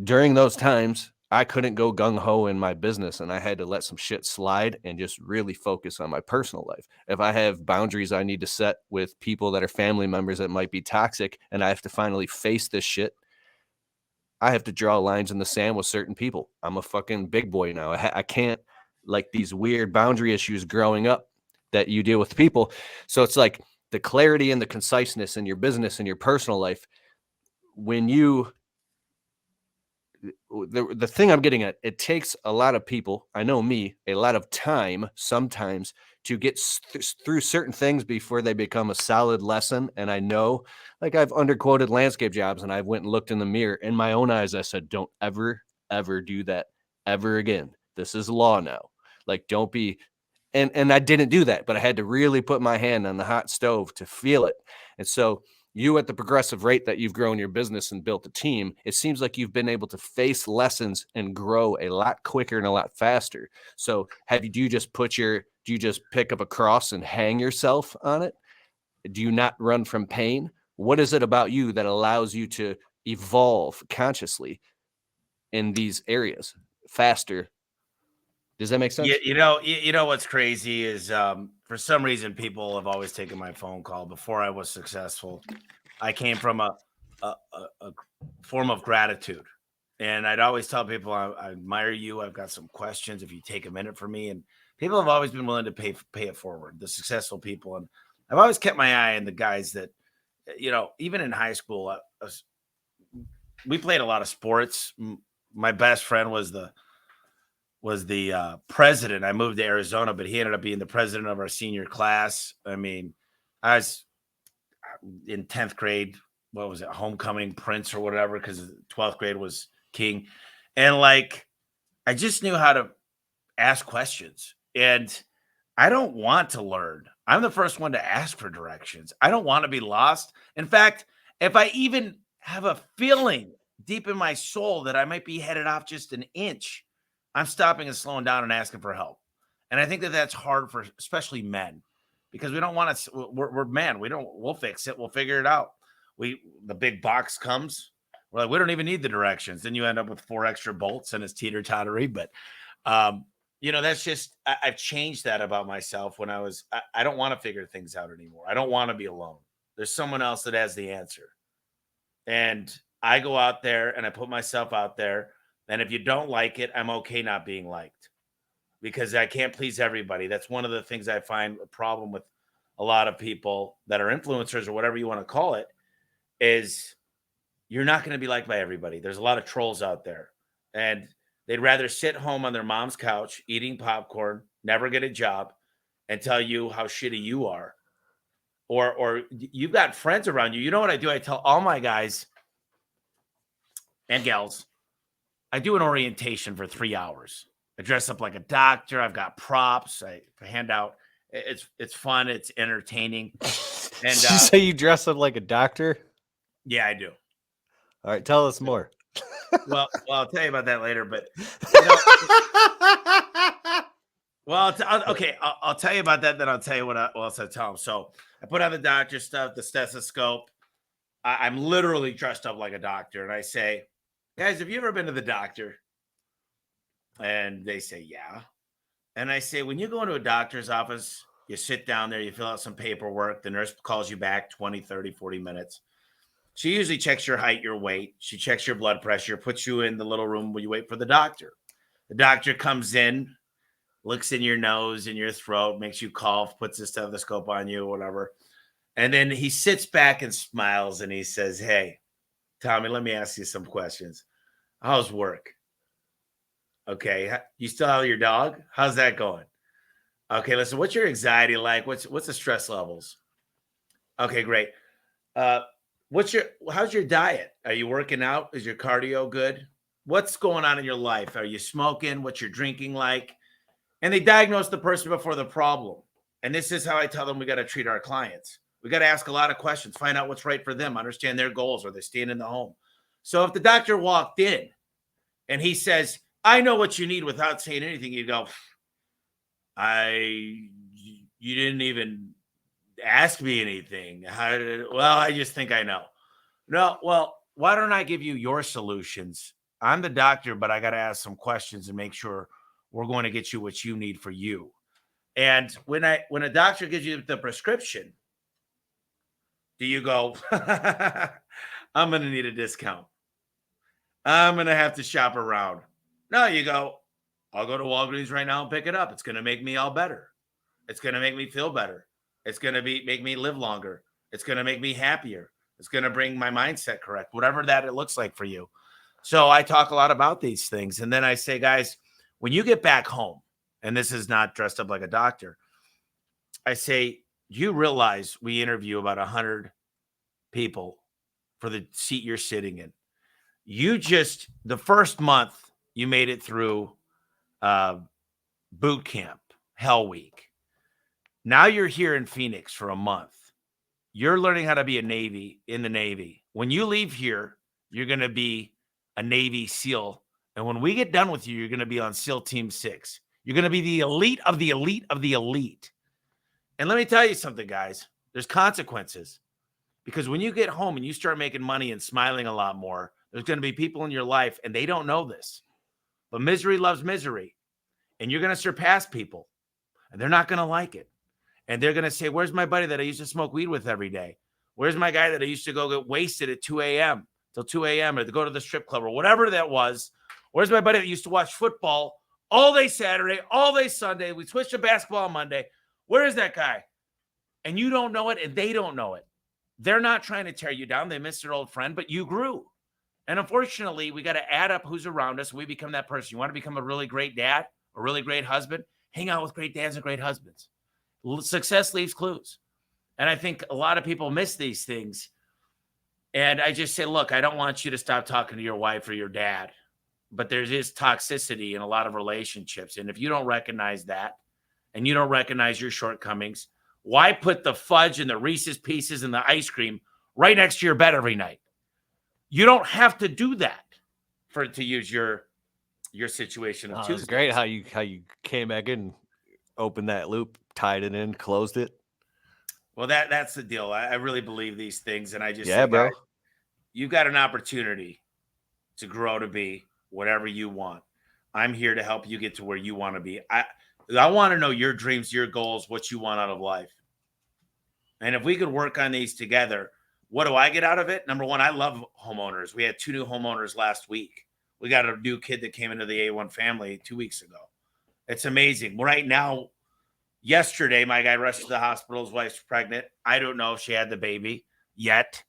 during those times, I couldn't go gung-ho in my business, and I had to let some shit slide and just really focus on my personal life. If I have boundaries I need to set with people that are family members that might be toxic, and I have to finally face this shit, I have to draw lines in the sand with certain people. I'm a fucking big boy now. I can't, like, these weird boundary issues growing up that you deal with people. So it's like the clarity and the conciseness in your business and your personal life. When you, the thing I'm getting at, it takes a lot of people, I know me, a lot of time sometimes to get through certain things before they become a solid lesson. And I know, like, I've underquoted landscape jobs, and I went and looked in the mirror in my own eyes. I said, don't ever do that ever again. This is law now. Like, don't be. And I didn't do that, but I had to really put my hand on the hot stove to feel it. And so you, at the progressive rate that you've grown your business and built a team, it seems like you've been able to face lessons and grow a lot quicker and a lot faster. So do you just pick up a cross and hang yourself on it? Do you not run from pain? What is it about you that allows you to evolve consciously in these areas faster? Does that make sense? You know what's crazy is, for some reason, people have always taken my phone call before I was successful. I came from a form of gratitude, and I'd always tell people, I admire you. I've got some questions. If you take a minute for me, and people have always been willing to pay it forward. The successful people, and I've always kept my eye on the guys that, even in high school, we played a lot of sports. My best friend was the president. I moved to Arizona, but he ended up being the president of our senior class. I mean, I was in 10th grade, what was it, homecoming prince or whatever, because 12th grade was king. And like, I just knew how to ask questions. And I don't want to learn. I'm the first one to ask for directions. I don't want to be lost. In fact, if I even have a feeling deep in my soul that I might be headed off just an inch, I'm stopping and slowing down and asking for help. And I think that that's hard for especially men, because we don't want to. We're men. We'll fix it. We'll figure it out. The big box comes. We're like, we don't even need the directions. Then you end up with 4 extra bolts and it's teeter-tottery. But that's just, I've changed that about myself. When I don't want to figure things out anymore. I don't want to be alone. There's someone else that has the answer. And I go out there and I put myself out there. And if you don't like it, I'm okay not being liked, because I can't please everybody. That's one of the things I find a problem with a lot of people that are influencers or whatever you want to call it, is you're not going to be liked by everybody. There's a lot of trolls out there, and they'd rather sit home on their mom's couch eating popcorn, never get a job, and tell you how shitty you are. Or you've got friends around you. You know what I do? I tell all my guys and gals, I do an orientation for 3 hours. I dress up like a doctor. I've got props. I hand out. It's fun. It's entertaining. And Did you say you dress up like a doctor? Yeah, I do. All right, tell us more. Well, I'll tell you about that later. But okay, I'll tell you about that. Then I'll tell you what else I tell them. So I put on the doctor stuff, the stethoscope. I'm literally dressed up like a doctor, and I say, guys, have you ever been to the doctor? And they say, yeah. And I say, when you go into a doctor's office, you sit down there, you fill out some paperwork. The nurse calls you back 20, 30, 40 minutes. She usually checks your height, your weight. She checks your blood pressure, puts you in the little room where you wait for the doctor. The doctor comes in, looks in your nose and your throat, makes you cough, puts the stethoscope on you, whatever. And then he sits back and smiles and he says, hey, Tommy, let me ask you some questions. How's work? Okay. You still have your dog? How's that going? Okay. Listen, what's your anxiety like? What's the stress levels? Okay, great. How's your diet? Are you working out? Is your cardio good? What's going on in your life? Are you smoking? What's your drinking like? And they diagnose the person before the problem. And this is how I tell them we got to treat our clients. We got to ask a lot of questions, find out what's right for them, understand their goals, or they're staying in the home. So if the doctor walked in and he says, I know what you need, without saying anything, you go, you didn't even ask me anything. I just think I know. No, well, why don't I give you your solutions? I'm the doctor, but I got to ask some questions and make sure we're going to get you what you need for you. And when a doctor gives you the prescription, do you go, I'm going to need a discount. I'm going to have to shop around. No, you go, I'll go to Walgreens right now and pick it up. It's going to make me all better. It's going to make me feel better. It's going to make me live longer. It's going to make me happier. It's going to bring my mindset correct, whatever that it looks like for you. So I talk a lot about these things. And then I say, guys, when you get back home, and this is not dressed up like a doctor, I say, you realize we interview about 100 people for the seat you're sitting in. The first month, you made it through boot camp, Hell Week. Now you're here in Phoenix for a month. You're learning how to be in the Navy. When you leave here, you're going to be a Navy SEAL. And when we get done with you, you're going to be on SEAL Team 6. You're going to be the elite of the elite of the elite. And let me tell you something, guys. There's consequences. Because when you get home and you start making money and smiling a lot more, there's going to be people in your life, and they don't know this. But misery loves misery. And you're going to surpass people. And they're not going to like it. And they're going to say, where's my buddy that I used to smoke weed with every day? Where's my guy that I used to go get wasted at 2 a.m. till 2 a.m. or to go to the strip club or whatever that was? Where's my buddy that used to watch football all day Saturday, all day Sunday? We switched to basketball on Monday. Where is that guy? And you don't know it, and they don't know it. They're not trying to tear you down. They miss their old friend, but you grew. And unfortunately, we got to add up who's around us. We become that person. You want to become a really great dad, a really great husband? Hang out with great dads and great husbands. Success leaves clues. And I think a lot of people miss these things. And I just say, look, I don't want you to stop talking to your wife or your dad, but there is toxicity in a lot of relationships. And if you don't recognize that and you don't recognize your shortcomings, why put the fudge and the Reese's Pieces and the ice cream right next to your bed every night? You don't have to do that to use your situation of Oh, Tuesdays. it's great how you came back in, opened that loop, tied it in, closed it. Well, that's the deal. I really believe these things, and I just Yeah, say, bro. guys, you've got an opportunity to grow to be whatever you want. I'm here to help you get to where you want to be. I want to know your dreams, your goals, what you want out of life. And if we could work on these together, what do I get out of it? Number one, I love homeowners. We had 2 new homeowners last week. We got a new kid that came into the A1 family 2 weeks ago. It's amazing. Right now, yesterday, my guy rushed to the hospital. His wife's pregnant. I don't know if she had the baby yet,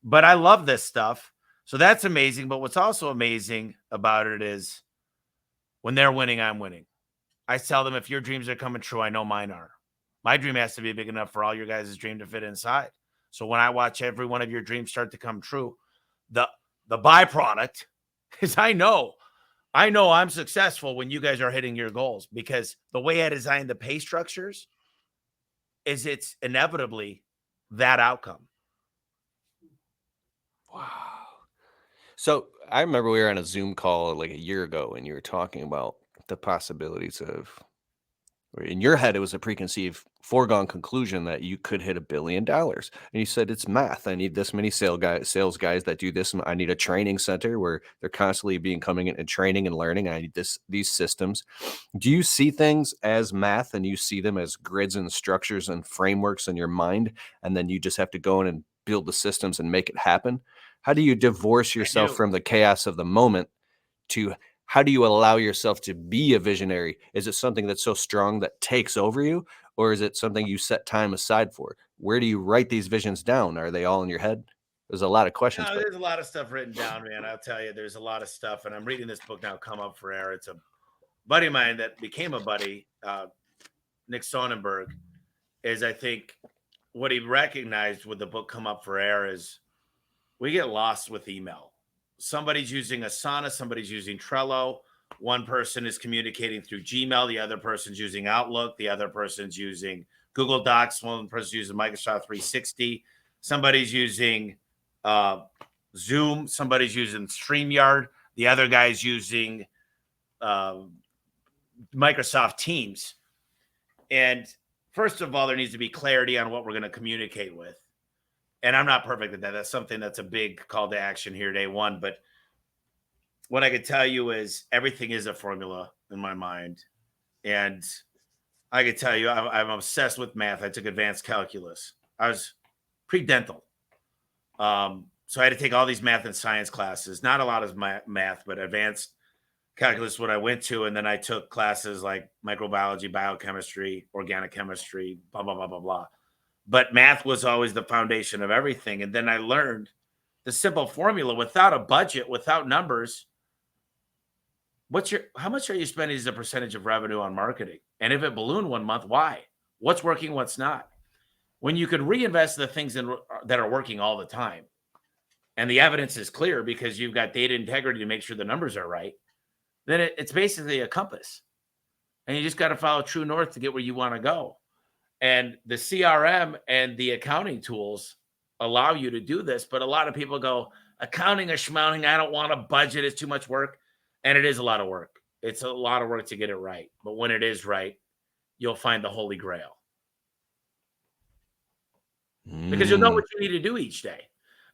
but I love this stuff. So that's amazing. But what's also amazing about it is when they're winning, I'm winning. I tell them, if your dreams are coming true, I know mine are. My dream has to be big enough for all your guys' dream to fit inside. So when I watch every one of your dreams start to come true, the byproduct is I know I'm successful when you guys are hitting your goals, because the way I designed the pay structures is it's inevitably that outcome. Wow. So I remember we were on a Zoom call like a year ago, and you were talking about the possibilities of, or in your head, it was a preconceived, foregone conclusion that you could hit $1 billion. And you said, it's math. I need this many sales guys that do this. And I need a training center where they're constantly coming in and training and learning. I need these systems. Do you see things as math, and you see them as grids and structures and frameworks in your mind, and then you just have to go in and build the systems and make it happen? How do you divorce yourself from the chaos of the moment to how do you allow yourself to be a visionary? Is it something that's so strong that takes over you, or is it something you set time aside for? Where do you write these visions down? Are they all in your head? There's a lot of questions, No, but there's a lot of stuff written down, man. I'll tell you, there's a lot of stuff. And I'm reading this book now, Come Up for Air. It's a buddy of mine that became a buddy, Nick Sonnenberg, is I think what he recognized with the book Come Up for Air is we get lost with email. Somebody's using Asana, somebody's using Trello. One person is communicating through Gmail, the other person's using Outlook, the other person's using Google Docs, one person's using Microsoft 360, somebody's using Zoom, somebody's using StreamYard, the other guy's using Microsoft Teams. And first of all, there needs to be clarity on what we're going to communicate with. And I'm not perfect at that. That's something that's a big call to action here, day one. But what I could tell you is everything is a formula in my mind. And I could tell you I'm obsessed with math. I took advanced calculus. I was pre-dental. So I had to take all these math and science classes. Not a lot of math, but advanced calculus what I went to. And then I took classes like microbiology, biochemistry, organic chemistry, blah, blah, blah, blah, blah. But math was always the foundation of everything. And then I learned the simple formula without a budget, without numbers. How much are you spending as a percentage of revenue on marketing? And if it ballooned 1 month, why? What's working, what's not? When you could reinvest the things that are working all the time, and the evidence is clear because you've got data integrity to make sure the numbers are right, then it's basically a compass. And you just got to follow true north to get where you want to go. And the CRM and the accounting tools allow you to do this. But a lot of people go, accounting or schmounting, I don't want to budget. It's too much work. And it is a lot of work. It's a lot of work to get it right. But when it is right, you'll find the holy grail. Because you'll know what you need to do each day.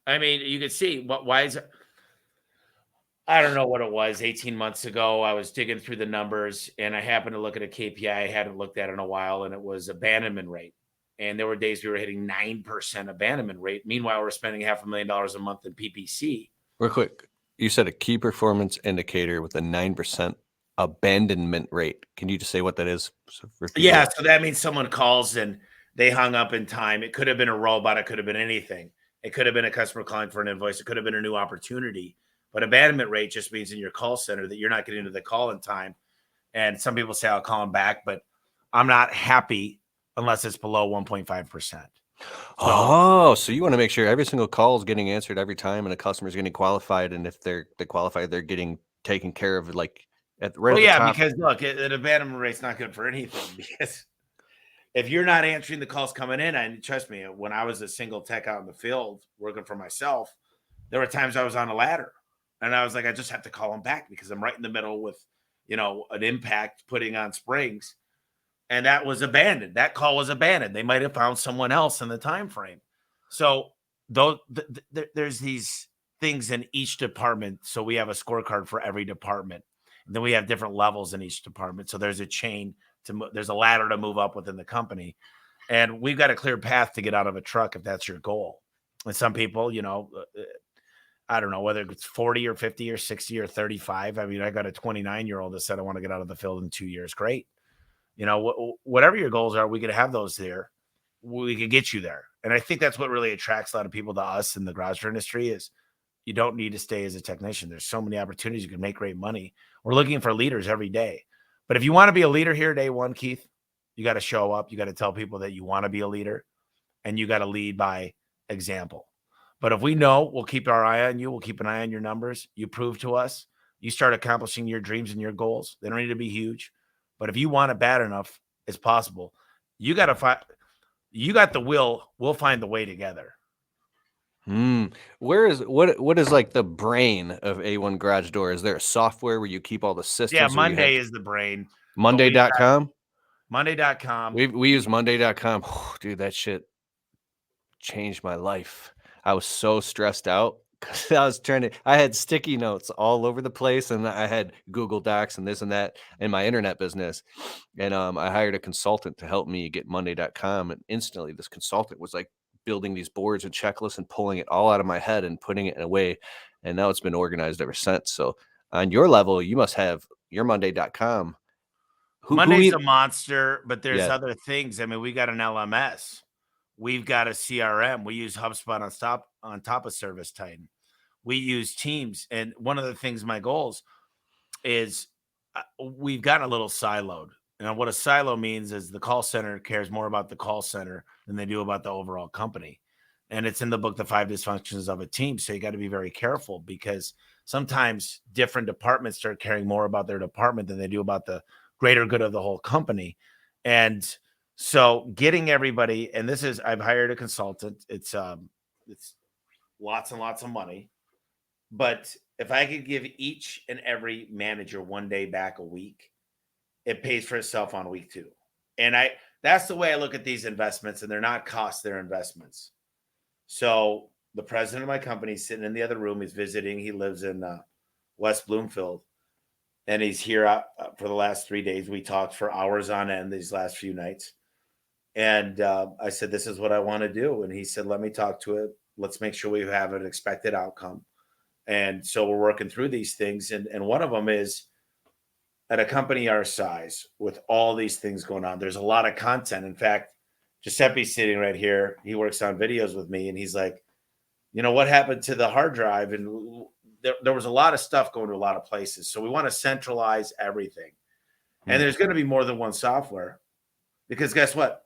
I mean, you can see why is it? I don't know what it was. 18 months ago, I was digging through the numbers and I happened to look at a KPI I hadn't looked at in a while, and it was abandonment rate. And there were days we were hitting 9% abandonment rate. Meanwhile, we're spending $500,000 a month in PPC. Real quick, you said a key performance indicator with a 9% abandonment rate. Can you just say what that is? So that means someone calls and they hung up in time. It could have been a robot. It could have been anything. It could have been a customer calling for an invoice. It could have been a new opportunity. But abandonment rate just means in your call center that you're not getting to the call in time. And some people say, I'll call them back, but I'm not happy unless it's below 1.5%. So Oh, so you want to make sure every single call is getting answered every time, and the customer is getting qualified, and if they're qualified, they're getting taken care of, like right well, at the yeah, top. because look, an abandonment rate's not good for anything because if you're not answering the calls coming in, and trust me, when I was a single tech out in the field working for myself, there were times I was on a ladder and I was like, I just have to call them back because I'm right in the middle with, an impact putting on springs. And that was abandoned. That call was abandoned. They might have found someone else in the time frame. So though there's these things in each department. So we have a scorecard for every department. And then we have different levels in each department. So there's a chain there's a ladder to move up within the company. And we've got a clear path to get out of a truck if that's your goal. And some people, I don't know whether it's 40 or 50 or 60 or 35. I mean, I got a 29-year-old that said, I want to get out of the field in 2 years. Great. Whatever your goals are, we could have those there. We could get you there. And I think that's what really attracts a lot of people to us in the garage door industry is you don't need to stay as a technician. There's so many opportunities. You can make great money. We're looking for leaders every day. But if you want to be a leader here day one, Keith, you got to show up. You got to tell people that you want to be a leader and you got to lead by example. But if we know, we'll keep our eye on you. We'll keep an eye on your numbers. You prove to us, you start accomplishing your dreams and your goals. They don't need to be huge. But if you want it bad enough, it's possible. You got to find, you got the will. We'll find the way together. What is like the brain of A1 Garage Door? Is there a software where you keep all the Yeah, systems, or you have Monday is the brain. Monday.com? Monday.com. We use Monday.com. Dude, that shit changed my life. I was so stressed out because I had sticky notes all over the place, and I had Google Docs and this and that in my internet business. And I hired a consultant to help me get Monday.com. And instantly, this consultant was like building these boards and checklists and pulling it all out of my head and putting it in a way. And now it's been organized ever since. So on your level, you must have your Monday.com. Monday's a monster, but there's Yeah. other things. I mean, we got an LMS. We've got a CRM. We use HubSpot on top of Service Titan. We use Teams. And one of the things, my goals is we've gotten a little siloed. And what a silo means is the call center cares more about the call center than they do about the overall company. And it's in the book, The 5 Dysfunctions of a Team. So you got to be very careful because sometimes different departments start caring more about their department than they do about the greater good of the whole company. And so getting everybody, and I've hired a consultant. It's lots and lots of money. But if I could give each and every manager one day back a week, it pays for itself on week 2. And that's the way I look at these investments, and they're not costs, they're investments. So the president of my company is sitting in the other room. He's visiting. He lives in West Bloomfield, and he's here for the last 3 days. We talked for hours on end these last few nights. And I said, this is what I want to do. And he said, let me talk to it. Let's make sure we have an expected outcome. And so we're working through these things. And one of them is at a company our size with all these things going on, there's a lot of content. In fact, Giuseppe's sitting right here. He works on videos with me. And he's like, what happened to the hard drive? And there was a lot of stuff going to a lot of places. So we want to centralize everything. And there's going to be more than one software because guess what?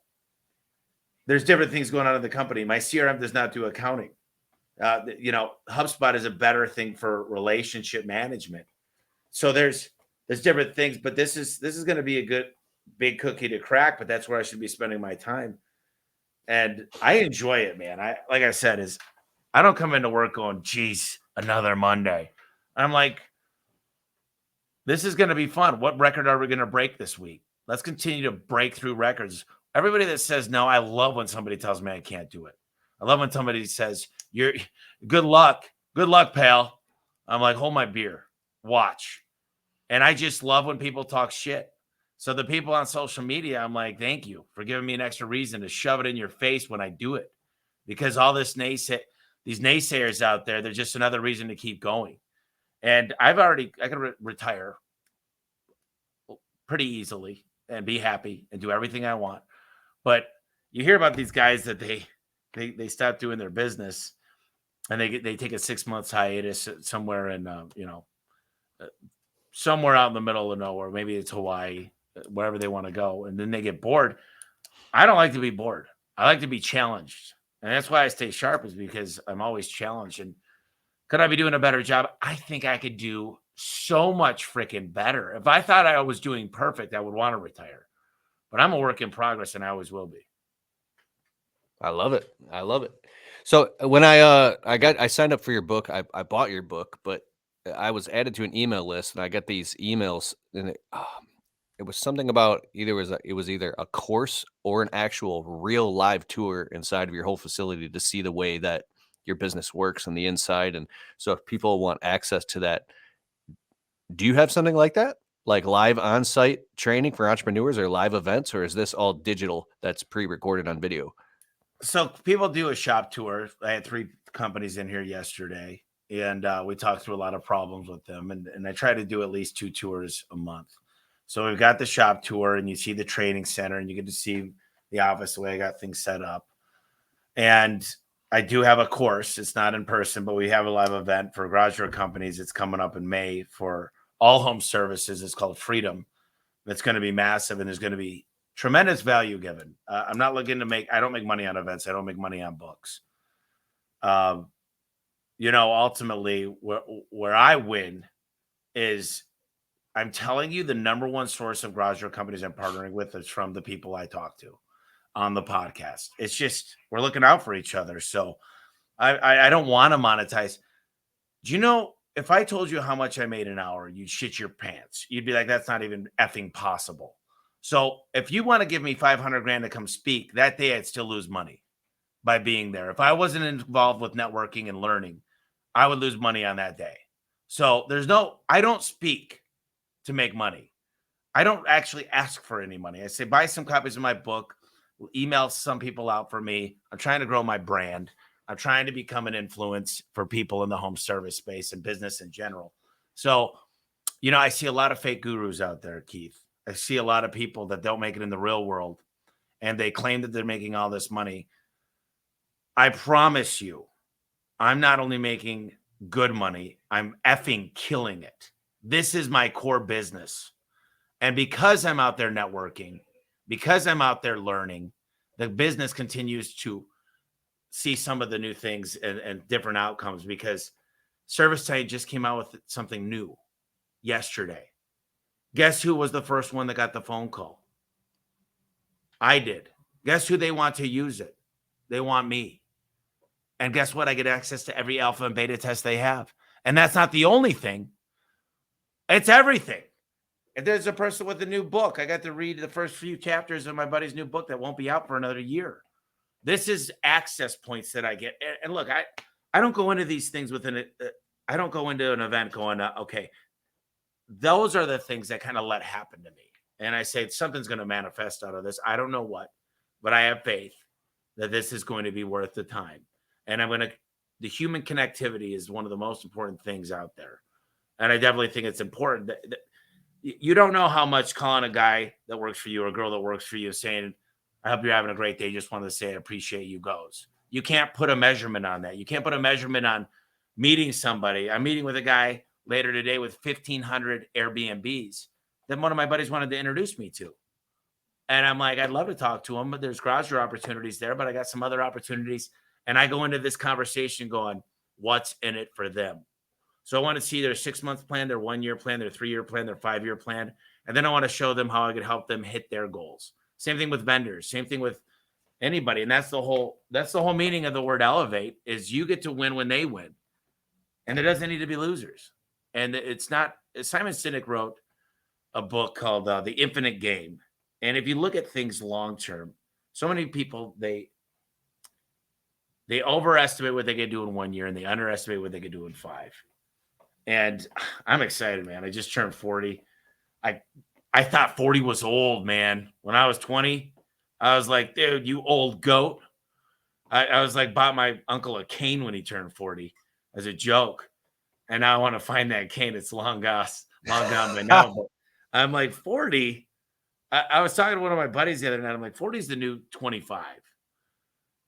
There's different things going on in the company. My CRM does not do accounting. HubSpot is a better thing for relationship management. So there's different things, but this is going to be a good big cookie to crack, but that's where I should be spending my time. And I enjoy it, man. Like I said, I don't come into work going, geez, another Monday. I'm like, this is going to be fun. What record are we going to break this week? Let's continue to break through records. Everybody that says no, I love when somebody tells me I can't do it. I love when somebody says, "You're good luck, pal." I'm like, hold my beer, watch. And I just love when people talk shit. So the people on social media, I'm like, thank you for giving me an extra reason to shove it in your face when I do it, because all these naysayers out there, they're just another reason to keep going. And I can retire pretty easily and be happy and do everything I want. But you hear about these guys that they stop doing their business and they take a 6 months hiatus somewhere in somewhere out in the middle of nowhere. Maybe it's Hawaii, wherever they want to go, and then they get bored. I don't like to be bored. I like to be challenged. And that's why I stay sharp, is because I'm always challenged. And could I be doing a better job? I think I could do so much freaking better. If I thought I was doing perfect, I would want to retire. But I'm a work in progress, and I always will be. I love it. I love it. So when I signed up for your book, I bought your book, but I was added to an email list, and I got these emails, and it was something about it was either a course or an actual real live tour inside of your whole facility to see the way that your business works on the inside. And so if people want access to that, do you have something like that? Like live on-site training for entrepreneurs or live events, or is this all digital that's pre-recorded on video? So people do a shop tour. I had 3 companies in here yesterday, and we talked through a lot of problems with them. And I try to do at least 2 tours a month. So we've got the shop tour, and you see the training center, and you get to see the office, the way I got things set up. And I do have a course. It's not in person, but we have a live event for garage door companies. It's coming up in May for all home services. It's called Freedom. It's going to be massive, and there's going to be tremendous value given. I'm not looking to I don't make money on events. I don't make money on books. Ultimately where I win is, I'm telling you, the number one source of garage door companies I'm partnering with is from the people I talk to on the podcast. It's just, we're looking out for each other. So I don't want to monetize. Do you know, if I told you how much I made an hour, you'd shit your pants. You'd be like, that's not even effing possible. So if you want to give me 500 grand to come speak, that day I'd still lose money by being there. If I wasn't involved with networking and learning, I would lose money on that day. So I don't speak to make money. I don't actually ask for any money. I say, buy some copies of my book, email some people out for me. I'm trying to grow my brand. I'm trying to become an influence for people in the home service space and business in general. So, I see a lot of fake gurus out there, Keith. I see a lot of people that don't make it in the real world, and they claim that they're making all this money. I promise you, I'm not only making good money, I'm effing killing it. This is my core business. And because I'm out there networking, because I'm out there learning, the business continues to see some of the new things and different outcomes, because ServiceTitan just came out with something new yesterday. Guess who was the first one that got the phone call? I did. Guess who they want to use it? They want me. And guess what? I get access to every alpha and beta test they have. And that's not the only thing. It's everything. If there's a person with a new book, I got to read the first few chapters of my buddy's new book that won't be out for another year. This is access points that I get. And look, I don't go into these things I don't go into an event going, okay, those are the things that kind of let happen to me. And I say, something's going to manifest out of this. I don't know what, but I have faith that this is going to be worth the time. And the human connectivity is one of the most important things out there. And I definitely think it's important that you don't know how much calling a guy that works for you or a girl that works for you saying, I hope you're having a great day, just wanted to say I appreciate you goes. You can't put a measurement on that. You can't put a measurement on meeting somebody. I'm meeting with a guy later today with 1,500 Airbnbs that one of my buddies wanted to introduce me to. And I'm like, I'd love to talk to him, but there's garage door opportunities there, but I got some other opportunities. And I go into this conversation going, what's in it for them? So I want to see their 6-month plan, their 1-year plan, their 3-year plan, their 5-year plan. And then I want to show them how I could help them hit their goals. Same thing with vendors, same thing with anybody. And that's the whole meaning of the word elevate, is you get to win when they win. And there doesn't need to be losers. And it's not, Simon Sinek wrote a book called The Infinite Game. And if you look at things long-term, so many people, they overestimate what they can do in 1 year and they underestimate what they can do in 5. And I'm excited, man. I just turned 40. I thought 40 was old, man. When I was 20, I was like, dude, you old goat. I was like, bought my uncle a cane when he turned 40 as a joke. And now I want to find that cane. It's long gone by now. But I'm like, 40. I was talking to one of my buddies the other night. I'm like, 40 is the new 25.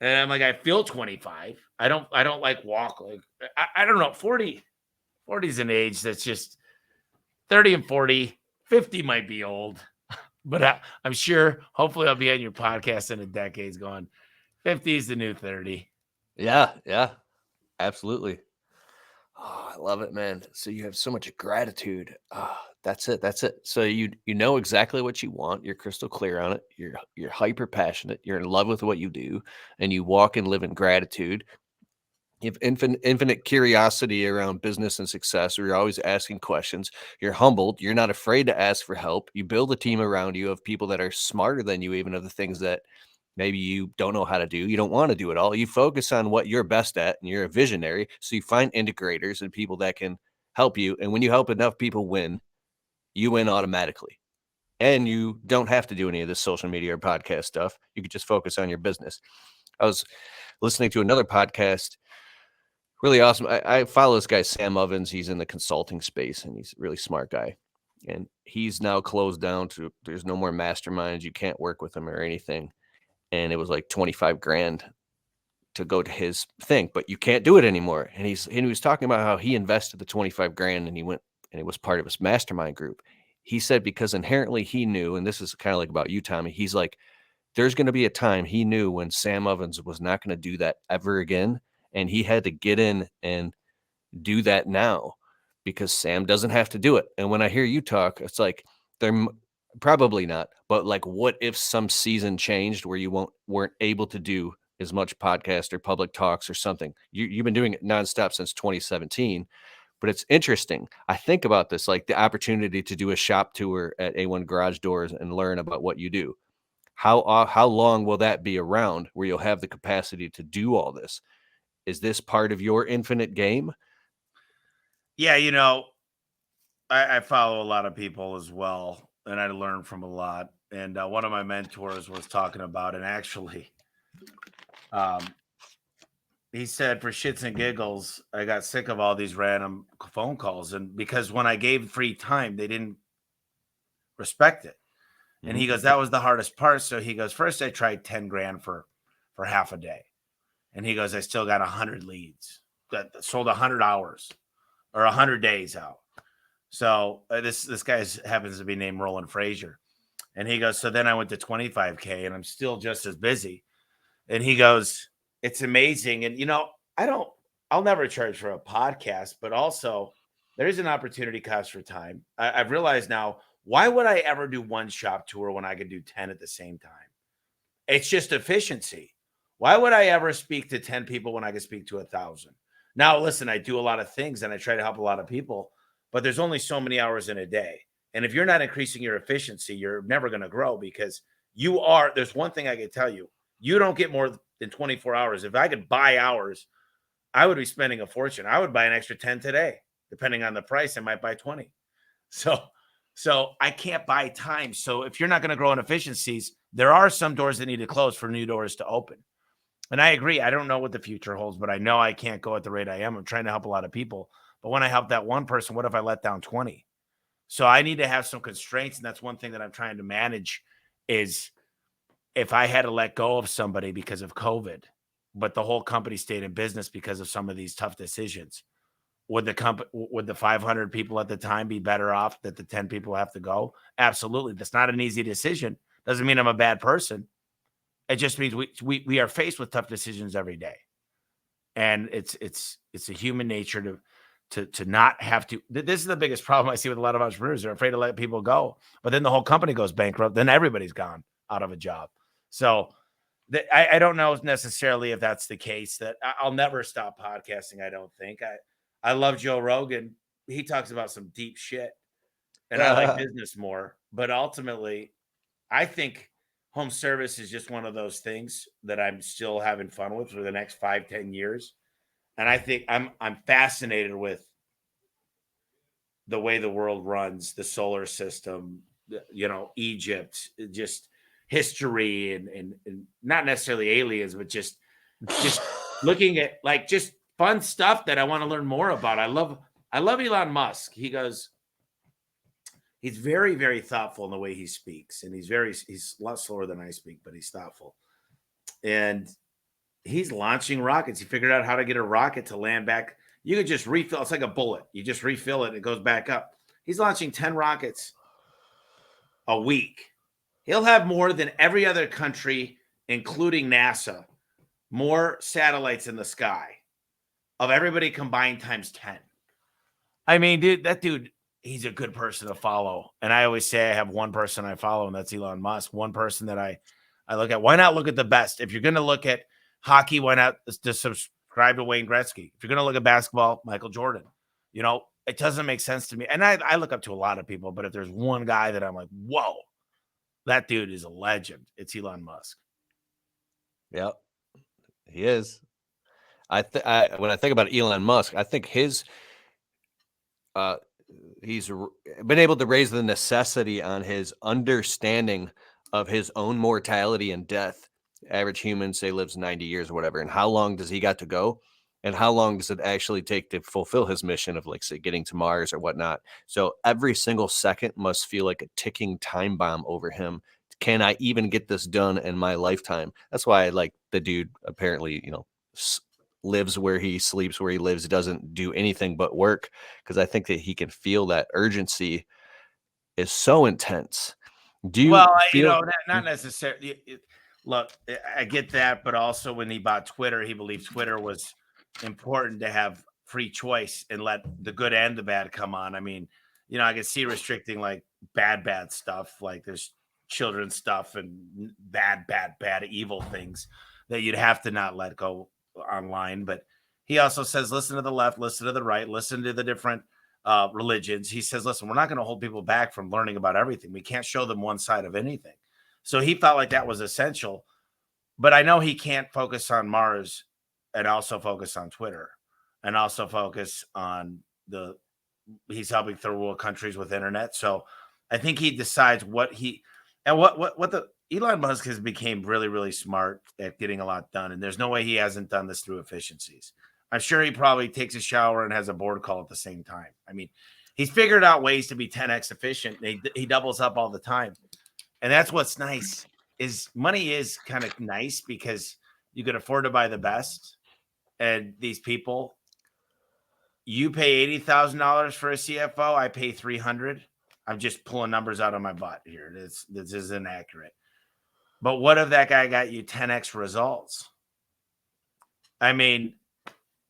And I'm like, I feel 25. I don't like walk. Like, I don't know. 40 is an age that's just 30 and 40. 50 might be old. But I'm sure, hopefully I'll be on your podcast in a decade going, 50 is the new 30. Yeah, absolutely. Oh, I love it, man. So you have so much gratitude. That's it. That's it. So you know exactly what you want. You're crystal clear on it. You're hyper passionate. You're in love with what you do, and you walk and live in gratitude. You have infinite curiosity around business and success. Or you're always asking questions. You're humbled. You're not afraid to ask for help. You build a team around you of people that are smarter than you, even of the things that maybe you don't know how to do. You don't want to do it all. You focus on what you're best at, and you're a visionary. So you find integrators and people that can help you. And when you help enough people win, you win automatically. And you don't have to do any of this social media or podcast stuff. You could just focus on your business. I was listening to another podcast, really awesome. I follow this guy, Sam Ovens. He's in the consulting space, and he's a really smart guy. And he's now closed down to, there's no more masterminds. You can't work with him or anything. And it was like 25 grand to go to his thing, but you can't do it anymore. And he was talking about how he invested the 25 grand and he went and it was part of his mastermind group. He said, because inherently he knew, and this is kind of like about you, Tommy, he's like, there's going to be a time he knew when Sam Ovens was not going to do that ever again. And he had to get in and do that now because Sam doesn't have to do it. And when I hear you talk, it's like they're probably not, but like, what if some season changed where you weren't able to do as much podcast or public talks or something? You've been doing it nonstop since 2017, but it's interesting. I think about this, like the opportunity to do a shop tour at A1 Garage Doors and learn about what you do. How long will that be around where you'll have the capacity to do all this? Is this part of your infinite game? Yeah, I follow a lot of people as well, and I learn from a lot. And one of my mentors was talking about, and actually, um, he said, for shits and giggles, I got sick of all these random phone calls, and because when I gave free time, they didn't respect it. And he goes, that was the hardest part. So he goes, first I tried 10 grand for half a day, and he goes, I still got 100 leads that sold 100 hours or 100 days out. So this guy happens to be named Roland Frazier. And he goes, so then I went to 25K and I'm still just as busy. And he goes, it's amazing. And, I'll never charge for a podcast, but also there is an opportunity cost for time. I've realized now, why would I ever do one shop tour when I could do 10 at the same time? It's just efficiency. Why would I ever speak to 10 people when I could speak to 1,000? Now, listen, I do a lot of things and I try to help a lot of people, but there's only so many hours in a day. And if you're not increasing your efficiency, you're never going to grow because there's one thing I can tell you, you don't get more than 24 hours. If I could buy hours, I would be spending a fortune. I would buy an extra 10 today, depending on the price. I might buy 20. So I can't buy time. So if you're not going to grow in efficiencies, there are some doors that need to close for new doors to open. And I agree. I don't know what the future holds, but I know I can't go at the rate I am. I'm trying to help a lot of people. But when I help that one person, what if I let down 20? So I need to have some constraints. And that's one thing that I'm trying to manage is if I had to let go of somebody because of COVID, but the whole company stayed in business because of some of these tough decisions, would the 500 people at the time be better off that the 10 people have to go? Absolutely. That's not an easy decision. Doesn't mean I'm a bad person. It just means we are faced with tough decisions every day. And it's a human nature to not have to. This is the biggest problem I see with a lot of entrepreneurs. They're afraid to let people go, but then the whole company goes bankrupt. Then everybody's gone out of a job. So I don't know necessarily if that's the case. That I'll never stop podcasting. I don't think. I love Joe Rogan. He talks about some deep shit, and I like business more. But ultimately, I think home service is just one of those things that I'm still having fun with for the next 5-10 years. And I think I'm fascinated with the way the world runs, the solar system, Egypt, just history and not necessarily aliens, but just looking at like just fun stuff that I want to learn more about. I love Elon Musk. He's very, very thoughtful in the way he speaks. And he's a lot slower than I speak, but he's thoughtful. And he's launching rockets. He figured out how to get a rocket to land back. You could just refill. It's like a bullet. You just refill it and it goes back up. He's launching 10 rockets a week. He'll have more than every other country, including NASA, more satellites in the sky of everybody combined times 10. I mean, dude, that dude, he's a good person to follow. And I always say I have one person I follow, and that's Elon Musk. One person that I look at. Why not look at the best? If you're going to look at hockey, why not just subscribe to Wayne Gretzky? If you're going to look at basketball, Michael Jordan. You know, it doesn't make sense to me. And I look up to a lot of people, but if there's one guy that I'm like, whoa, that dude is a legend, it's Elon Musk. Yep, he is. When I think about Elon Musk, I think he's been able to raise the necessity on his understanding of his own mortality and death. Average human, say, lives 90 years or whatever. And how long does he got to go? And how long does it actually take to fulfill his mission of, like, say, getting to Mars or whatnot? So every single second must feel like a ticking time bomb over him. Can I even get this done in my lifetime? That's why I like the dude. Apparently, lives where he sleeps, where he lives, doesn't do anything but work, because I think that he can feel that urgency is so intense. Do you feel not necessarily. Look, I get that, but also when he bought Twitter, he believed Twitter was important to have free choice and let the good and the bad come on. I mean, I could see restricting like bad stuff, like there's children's stuff and bad, evil things that you'd have to not let go online. But he also says, listen to the left, listen to the right, listen to the different religions. He says, listen, we're not going to hold people back from learning about everything. We can't show them one side of anything. So he felt like that was essential. But I know he can't focus on Mars and also focus on Twitter and also focus on he's helping third world countries with internet. So I think he decides what the Elon Musk has became really, really smart at getting a lot done. And there's no way he hasn't done this through efficiencies. I'm sure he probably takes a shower and has a board call at the same time. I mean, he's figured out ways to be 10x efficient. He doubles up all the time. And that's what's nice is money is kind of nice because you can afford to buy the best. And these people, you pay $80,000 for a CFO. I pay $300,000. I'm just pulling numbers out of my butt here. This is inaccurate. But what if that guy got you 10x results? I mean,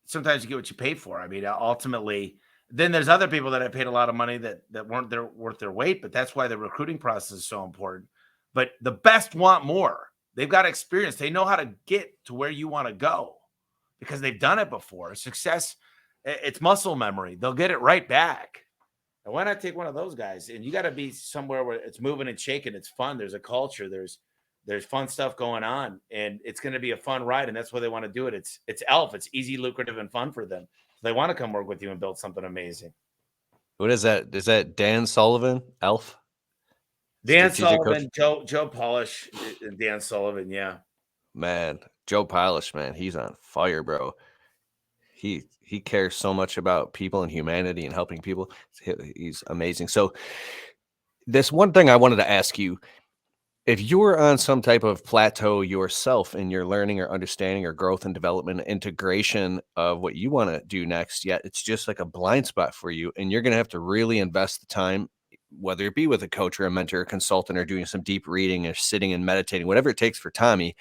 sometimes you get what you pay for. I mean, ultimately, then there's other people that I paid a lot of money that weren't worth their weight, but that's why the recruiting process is so important. But the best want more. They've got experience. They know how to get to where you want to go because they've done it before. Success, it's muscle memory. They'll get it right back. And why not take one of those guys? And you got to be somewhere where it's moving and shaking. It's fun. There's a culture. There's fun stuff going on, and it's going to be a fun ride. And that's why they want to do it. It's ELF. It's easy, lucrative, and fun for them. They want to come work with you and build something amazing. What is that? Is that Dan Sullivan, ELF? Dan Sullivan, Joe Polish, and Dan Sullivan. Yeah, man, Joe Polish, man, he's on fire, bro. He cares so much about people and humanity and helping people. He's amazing. So this one thing I wanted to ask you, if you're on some type of plateau yourself in your learning or understanding or growth and development, integration of what you want to do next, yet it's just like a blind spot for you, and you're going to have to really invest the time, whether it be with a coach or a mentor, or consultant, or doing some deep reading or sitting and meditating, whatever it takes for Tommy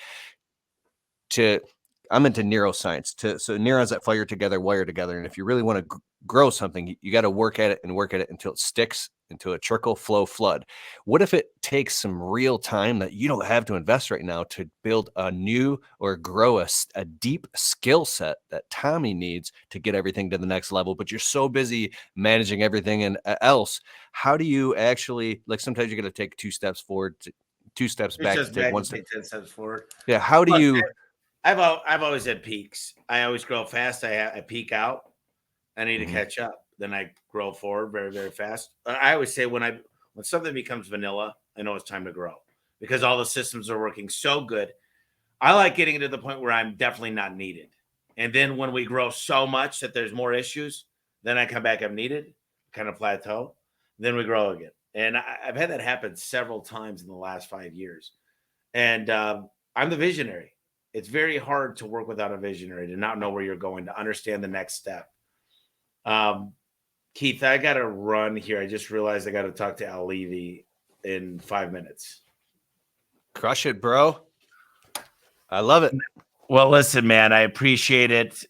I'm into neuroscience, so neurons that fire together, wire together. And if you really want to grow something, you got to work at it until it sticks, into a trickle, flow, flood. What if it takes some real time that you don't have to invest right now to build a new or grow a deep skill set that Tommy needs to get everything to the next level, but you're so busy managing everything and else? How do you actually, like, sometimes you got to take 2 steps forward, 2 steps back to take 1 step. 10 steps forward. Yeah. How do you? I've always had peaks. I always grow fast. I peak out. I need to catch up. Then I grow forward very, very fast. I always say when something becomes vanilla, I know it's time to grow because all the systems are working so good. I like getting to the point where I'm definitely not needed. And then when we grow so much that there's more issues, then I come back, I'm needed, kind of plateau. Then we grow again. And I've had that happen several times in the last 5 years. And I'm the visionary. It's very hard to work without a visionary, to not know where you're going, to understand the next step. Keith, I got to run here. I just realized I got to talk to Al Levy in 5 minutes. Crush it, bro. I love it. Well, listen, man, I appreciate it.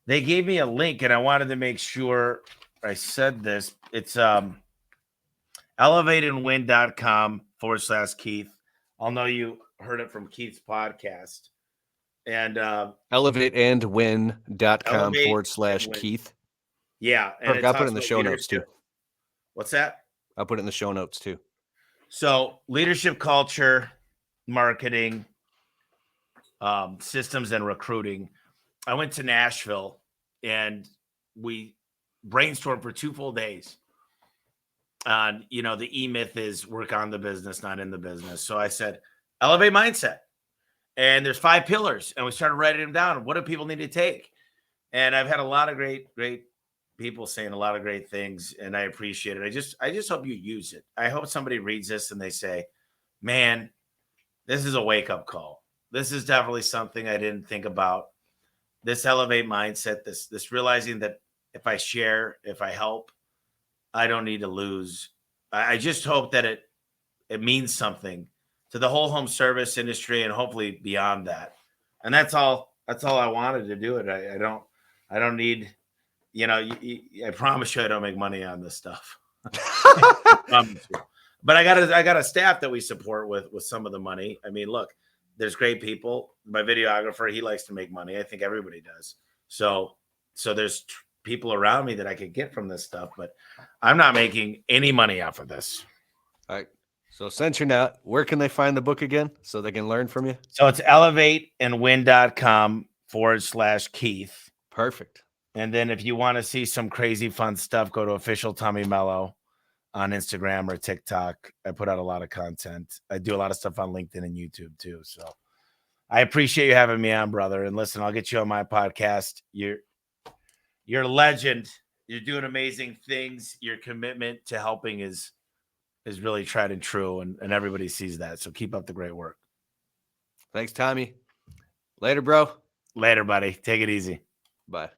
They gave me a link, and I wanted to make sure I said this. It's elevateandwin.com/Keith. I'll know you heard it from Keith's podcast. And elevateandwin.com Elevate and Win. /Keith. Yeah. And Perfect. I'll put it in the show notes too. What's that? I'll put it in the show notes too. So leadership culture, marketing, systems, and recruiting. I went to Nashville and we brainstormed for 2 full days. And, the E-myth is work on the business, not in the business. So I said, elevate mindset. And there's 5 pillars. And we started writing them down. What do people need to take? And I've had a lot of great people saying a lot of great things. And I appreciate it. I just hope you use it. I hope somebody reads this and they say, man, this is a wake-up call. This is definitely something I didn't think about. This elevate mindset, this realizing that if I share, if I help, I don't need to lose. I just hope that it means something to the whole home service industry and hopefully beyond that. And that's all I wanted to do it. I don't need, I promise you I don't make money on this stuff. I promise you. But I got a staff that we support with some of the money. I mean, look, there's great people. My videographer, he likes to make money. I think everybody does. So there's people around me that I could get from this stuff, but I'm not making any money off of this. All right. So since you're not, where can they find the book again so they can learn from you? So it's elevateandwin.com/Keith. Perfect. And then if you want to see some crazy fun stuff, go to official Tommy Mello on Instagram or TikTok. I put out a lot of content. I do a lot of stuff on LinkedIn and YouTube too. So I appreciate you having me on, brother. And listen, I'll get you on my podcast. You're a legend. You're doing amazing things. Your commitment to helping is really tried and true, and everybody sees that. So keep up the great work. Thanks, Tommy. Later, bro. Later, buddy. Take it easy. Bye.